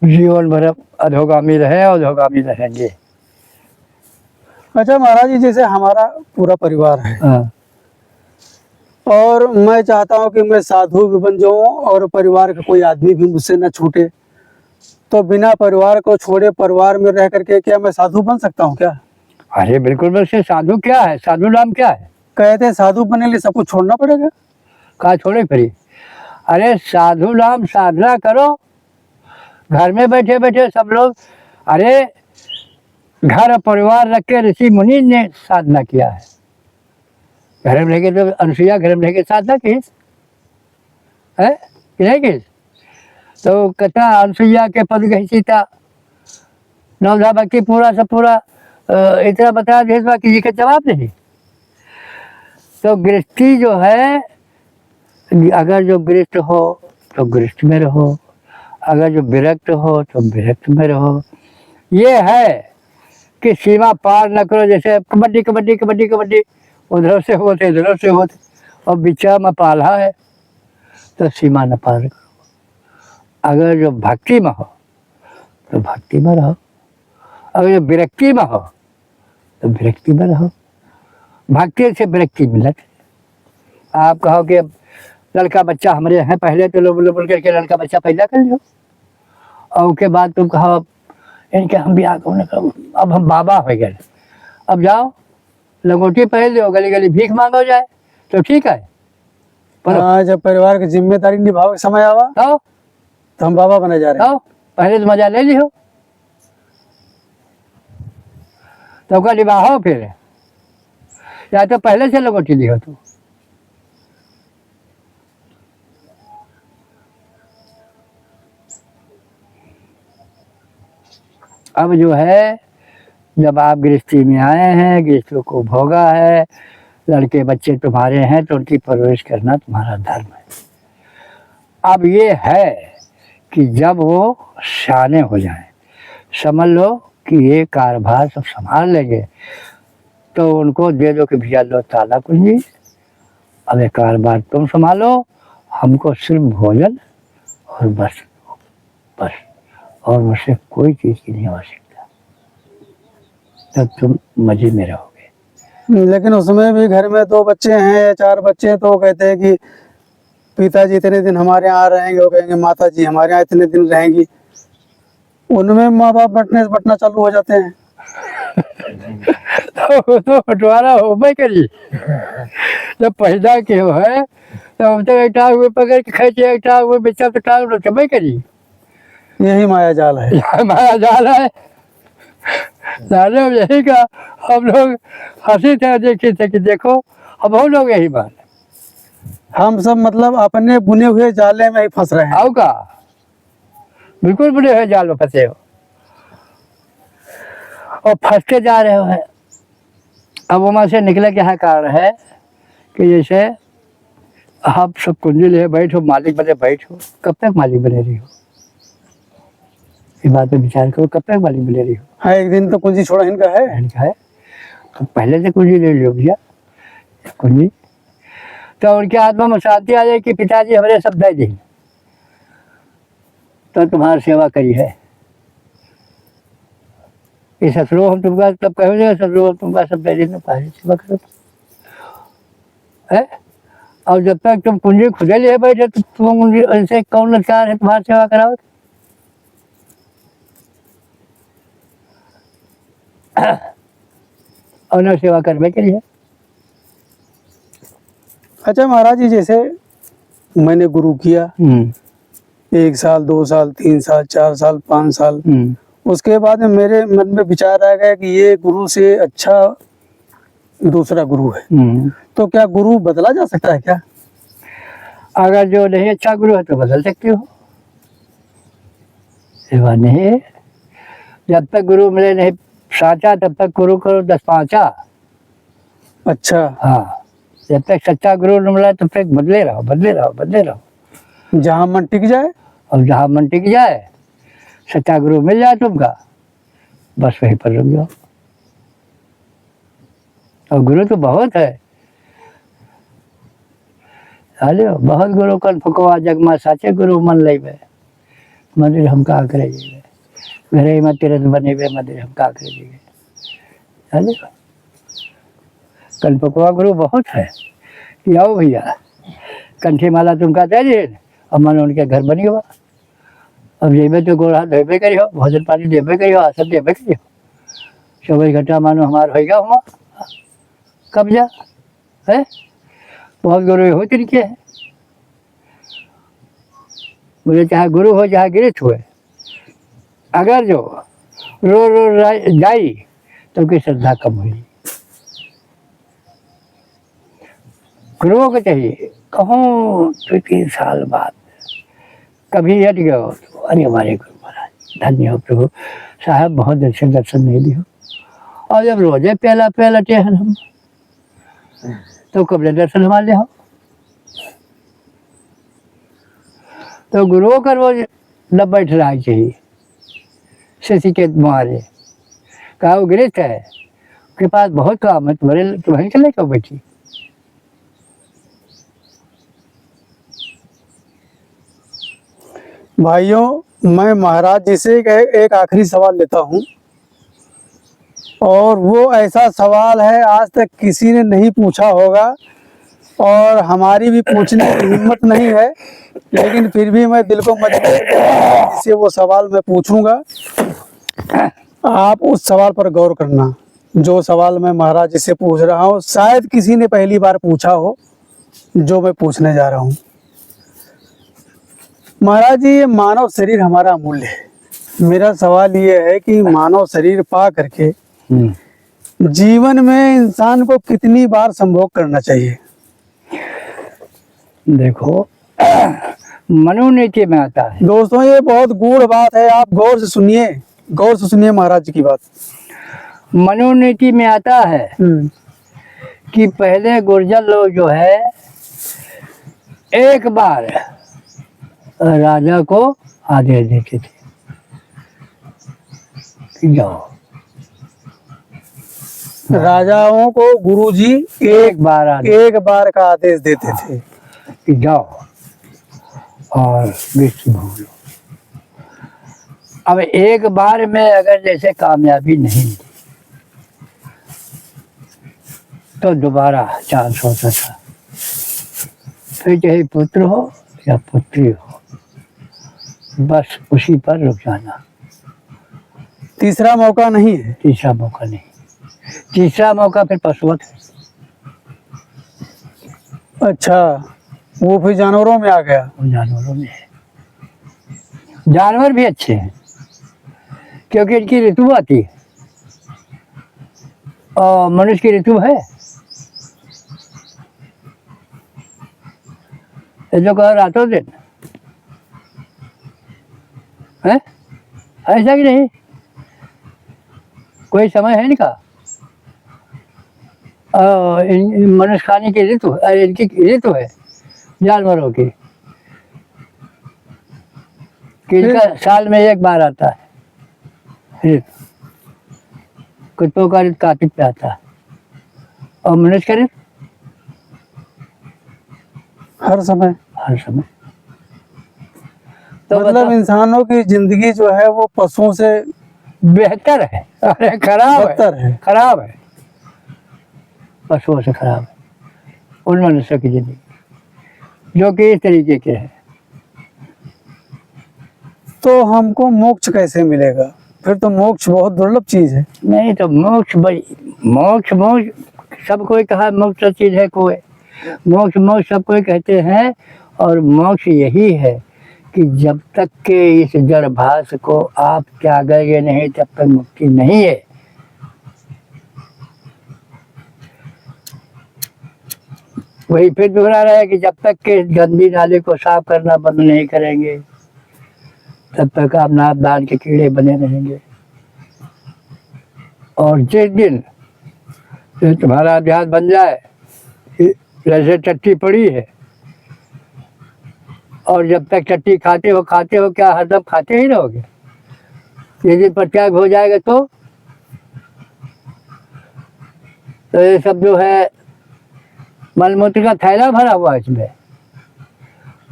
जीवन भर अधोगामी रहे, अधोगामी रहेंगे। अच्छा महाराज जी, जैसे हमारा पूरा परिवार है हाँ। और मैं चाहता हूँ कि मैं साधु भी बन जाऊँ और परिवार का कोई आदमी भी मुझसे न छूटे, तो बिना परिवार को छोड़े परिवार में रह करके क्या मैं साधु बन सकता हूँ क्या? अरे बिल्कुल। वैसे साधु क्या है, साधु नाम क्या है? कहते हैं साधु बनने के लिए सब कुछ छोड़ना पड़ेगा। कहा छोड़े फिर? अरे साधु नाम साधना करो, घर में बैठे बैठे सब लोग। अरे घर परिवार रख के ऋषि मुनि ने साधना किया है। घर में रह के तो अनुसुईया घर में रह के साधना की है कि नहीं की? तो कहता अनुसुईया के पद गई सीता, नवधा बाकी पूरा सब पूरा इतना बता दे, बाकी जी का जवाब नहीं। तो गृहस्थी जो है, अगर जो गृहस्थ हो तो गृहस्थ में रहो, अगर जो विरक्त हो तो विरक्त में रहो। ये है कि सीमा पार न करो। जैसे कबड्डी कबड्डी कबड्डी कबड्डी, उधर से होते इधर से होते, और बिचा में पाला है तो सीमा न पार करो। अगर जो भक्ति में हो तो भक्ति में रहो, अगर जो विरक्ति में हो तो विरक्ति में रहो। भक्ति से विरक्ति मिलत। आप कहो कि अब लड़का बच्चा हमारे हैं, पहले तो लोग बोल करके लड़का बच्चा पैदा कर लो, और उसके बाद तुम कहो अब इनके हम भी आगे न करो, अब हम बाबा हो गए, अब जाओ लंगोटी पहन लो, गली गली भीख मांगो जाए तो ठीक है। पर जब परिवार की जिम्मेदारी निभाओ समय आवा तो हम बाबा बने जा रहे हैं। पहले तो मजा ले लियो, तो का निभाओ फिर, या तो पहले से लंगोटी लियो तू। अब जो है, जब आप गृहस्थी में आए हैं, गृहस्थों को भोगा है, लड़के बच्चे तुम्हारे हैं तो उनकी परवरिश करना तुम्हारा धर्म है। अब ये है कि जब वो शाने हो जाएं, समझ लो कि ये कारभार सब संभाल लेंगे, तो उनको दे दो कि भैया लो ताला कुंजी, अब ये कारभार तुम संभालो, हमको सिर्फ भोजन और बस बस, और मुझसे कोई चीज़ की नहीं आवश्यकता, तब तुम मजे में रहोगे। लेकिन उसमें भी घर में 2 बच्चे हैं या 4 बच्चे हैं, तो वो कहते हैं कि पिताजी इतने दिन हमारे यहाँ रहेंगे, वो कहेंगे माता जी हमारे यहाँ इतने दिन रहेंगी। उनमें माँ बाप बटना चालू हो जाते हैं। तो बंटवारा हो मैं करी, जब पैदा के हो है तो हम तो एक टाँग में पकड़ के खेचे, एक टाँग में बेचा तो टाँग लो मैं करी। यही माया जाल है। माया जाल है। जाने यही का हम लोग हंसी थे, देखे थे कि देखो अब हम लोग यही बात, हम सब मतलब अपने बुने हुए जाले में ही फंस रहे हैं। आओ का बिल्कुल बुने हुए जाल में फंसे हो और फंसते जा रहे हो है। अब वहाँ से निकले क्या कारण है कि जैसे आप सब कुंजी ले बैठो, मालिक बने बैठो, कब तक मालिक बने रही हो? इस बात पे विचार करो, कब तक मालिक बने रही हो? हाँ, एक दिन तो कुंजी छोड़ा इनका है। इनका है तो पहले से कुंजी ले लो भैया, कुंजी। तो उनके आत्मा में शांति आ जाए कि पिताजी हमारे सब दे दें, तो तुम्हारी सेवा करी है। ये ससुरो हम तुमका तब कहोगे, ससुरो हम तुमका सब दे दें, तुम्हारी सेवा करो है। और जब तक तुम कुंजी खुदे ले बैठे तो तुम ऐसे कौन अधिकार है तुम्हारी सेवा कराओ? और न सेवा करने के लिए। अच्छा महाराज जी, जैसे मैंने गुरु किया 1 साल 2 साल 3 साल 4 साल 5 साल, उसके बाद में मेरे मन में विचार आ गया कि ये गुरु से अच्छा दूसरा गुरु है, तो क्या गुरु बदला जा सकता है क्या? अगर जो नहीं अच्छा गुरु है तो बदल सकते हो, सेवा नहीं है। जब तक गुरु मिले नहीं साचा तब तक गुरु करो 10 पाँचा। अच्छा, हाँ, जब तक सच्चा गुरु न मिला तब तक बदले रहो, बदले रहो, बदले रहो। जहाँ मन टिक जाए। और जहाँ मन टिक जाए, सच्चा गुरु मिल जाए तुमका, बस वहीं पर रुक जाओ। और गुरु तो बहुत है, हेलो, बहुत गुरु कन फुकवा जग में साचे गुरु मन लेवे, मंदिर हम का करे जीवे, घरे में तीरथ बनेवे, मंदिर हम का करे जीवे। हेलो, कन फुकवा गुरु बहुत है। आओ भैया, कंठी माला तुमका दे दे, और मन उनके घर बनी हुआ। अब जेबे तो गोड़ हाथ धोबे करी हो, भोजन पानी देबे करी हो, आसन देबे करी हो, 24 घंटा मानो हमारा होगा हुआ कब्जा है। बहुत गुरु हो तरीके है, बोले चाहे गुरु हो चाहे गिरत हुए, अगर जो रो रो जाई तो की श्रद्धा कम हुई। गुरुओं को चाहिए कहूँ 2-3 साल बाद कभी हट गए हो तो अरे हमारे गुरु महाराज धन्य हो प्रभु साहब, बहुत दर्शन नहीं दी हो। और जब रोजे पहला लटे हैं हम, तो कबले दर्शन हमारे हो। तो गुरुओं का रोज न बैठ रहा चाहिए, शशि के मारे कहा वो गिरत है, उसके पास बहुत काम है, तुम्हारे चले क्यों बैठी? भाइयों, मैं महाराज जी से एक आखिरी सवाल लेता हूँ, और वो ऐसा सवाल है आज तक किसी ने नहीं पूछा होगा, और हमारी भी पूछने की हिम्मत नहीं है, लेकिन फिर भी मैं दिल को मजबूर से वो सवाल मैं पूछूंगा। आप उस सवाल पर गौर करना। जो सवाल मैं महाराज जी से पूछ रहा हूँ शायद किसी ने पहली बार पूछा हो, जो मैं पूछने जा रहा हूँ। महाराज जी, ये मानव शरीर हमारा अमूल्य है। मेरा सवाल ये है कि मानव शरीर पा करके जीवन में इंसान को कितनी बार संभोग करना चाहिए? देखो, मनोनीति में आता है। दोस्तों, ये बहुत गूढ़ बात है, आप गौर से सुनिए महाराज जी की बात। मनोनीति में आता है कि पहले गुर्जर लोग जो है एक बार राजा को आदेश देते थे कि जाओ। राजाओं को गुरुजी एक बार का आदेश देते थे कि जाओ और मृत्यु भोग लो। अब एक बार में अगर जैसे कामयाबी नहीं मिली तो दोबारा चांस होता था, फिर चाहे पुत्र हो या पुत्री हो, बस उसी पर रुक जाना। तीसरा मौका नहीं है। तीसरा मौका नहीं, तीसरा मौका फिर पशुवत है। अच्छा, वो फिर जानवरों में आ गया। वो जानवरों में है। जानवर भी अच्छे हैं क्योंकि इनकी ऋतु आती है, और मनुष्य की ऋतु है। ये जो कह रातों दिन है, ऐसा कि नहीं, कोई समय है इनका। मनुष्य खाने की ऋतु, इनकी ऋतु है जानवरों की, कि इनका साल में एक बार आता है ऋतु। कुत्तों का ऋतु कार्तिक पे आता है और मनुष्य का ऋतु हर समय। हर समय। तो मतलब इंसानों की जिंदगी जो है वो पशुओं से बेहतर है, अरे खराब बदतर है। खराब है, पशुओं से खराब है उन मनुष्यों की जिंदगी जो कि इस तरीके के है। तो हमको मोक्ष कैसे मिलेगा? फिर तो मोक्ष बहुत दुर्लभ चीज है। नहीं तो मोक्ष भाई, मोक्ष मोक्ष सब कोई कहा मोक्ष चीज है, कोई मोक्ष मोक्ष सब कोई कहते हैं। और मोक्ष यही है कि जब तक के इस जड़ भास को आप त्यागेंगे नहीं तब तक मुक्ति नहीं है। वही फिर दोहरा रहा है कि जब तक के गंदी नाले को साफ करना बंद नहीं करेंगे तब तक आप नापदान के कीड़े बने रहेंगे। और जिस दिन तुम्हारा अभ्यास बन जाए, जैसे चट्टी पड़ी है और जब तक चट्टी खाते हो क्या हरदम खाते ही रहोगे? जिस दिन परित्याग हो जाएगा तो ये सब जो है मलमूत्र का थैला भरा हुआ इसमें,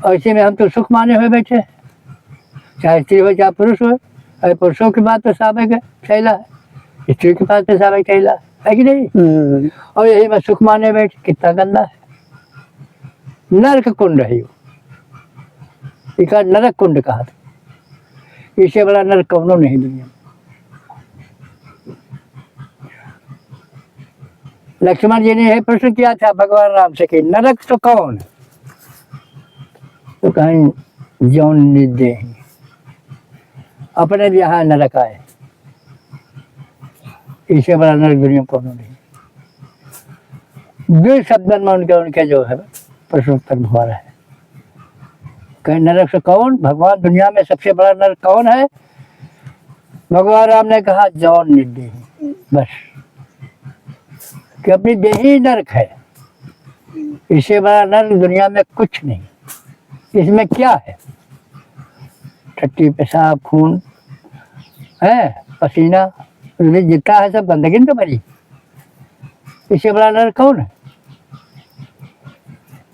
और इसी में हम तो सुख माने हुए बैठे हैं, चाहे स्त्री हो चाहे पुरुष हो। अरे पुरुषों के पास तो साबिक है थैला है, स्त्री के पास तो साबिक थैला है कि नहीं? और यही मैं सुख माने बैठे, कितना गंदा है। नरक कुंड है इसका, नरक कुंड कहा था, इससे बड़ा नरक कौनो नहीं दुनिया में। लक्ष्मण जी ने यह प्रश्न किया था भगवान राम से कि नरक तो कौन है? तो कहीं जौन निदे अपने भी यहाँ नरक आए, इससे बड़ा नरक दुनिया को नहीं। दो शब्द में उनके जो है प्रश्नोत्तर भरा है। कहीं नरक से कौन, भगवान दुनिया में सबसे बड़ा नरक कौन है? भगवान राम ने कहा जौन निदे, बस कि अपनी देही नरक है, इससे बड़ा नरक दुनिया में कुछ नहीं। इसमें क्या है? टट्टी पेशाब खून है, पसीना जितना है सब गंदगी तो भरी, इससे बड़ा नरक कौन है?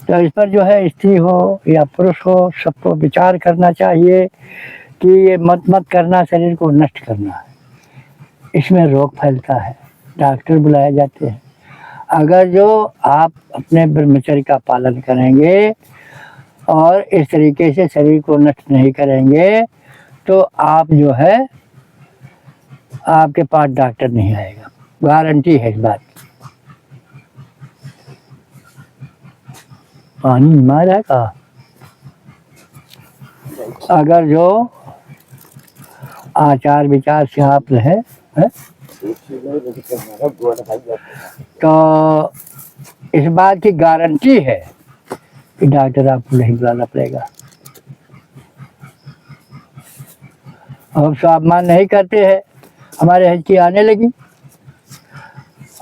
तो इस पर जो है स्त्री हो या पुरुष हो सबको विचार करना चाहिए कि ये मत करना, शरीर को नष्ट करना है, इसमें रोग फैलता है, डॉक्टर बुलाए जाते हैं। अगर जो आप अपने ब्रह्मचर्य का पालन करेंगे और इस तरीके से शरीर को नष्ट नहीं करेंगे तो आप जो है आपके पास डॉक्टर नहीं आएगा, गारंटी है इस बात की। पानी मारा का अगर जो आचार विचार से आप रहे है? तो इस बात की गारंटी है कि डॉक्टर आपको नहीं बुलाना पड़ेगा। अब स्वाभिमान नहीं करते हैं, हमारे हिचकी आने लगी,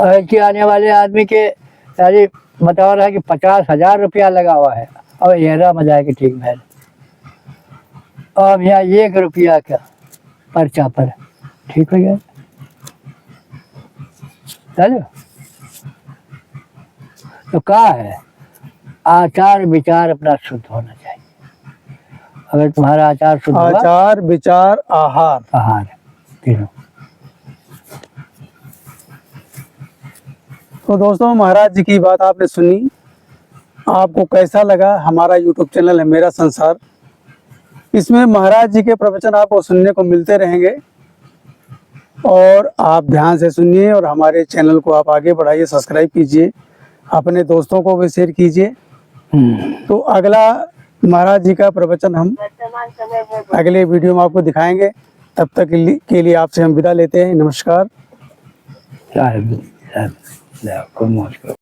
और हिचकी आने वाले आदमी के सारी बता रहा है कि 50,000 रुपया लगा हुआ है और येरा मजा के ठीक है। और यहाँ 1 रुपया का पर्चा पर ठीक हो गया। चलो तो क्या है, आचार विचार अपना शुद्ध होना चाहिए। अगर तुम्हारा आचार शुद्ध हुआ, आचार विचार आहार तीनों। तो दोस्तों महाराज जी की बात आपने सुनी, आपको कैसा लगा? हमारा YouTube चैनल है मेरा संसार, इसमें महाराज जी के प्रवचन आपको सुनने को मिलते रहेंगे और आप ध्यान से सुनिए और हमारे चैनल को आप आगे बढ़ाइए, सब्सक्राइब कीजिए, अपने दोस्तों को भी शेयर कीजिए। तो अगला महाराज जी का प्रवचन हम अगले वीडियो में आपको दिखाएंगे। तब तक के लिए आपसे हम विदा लेते हैं। नमस्कार।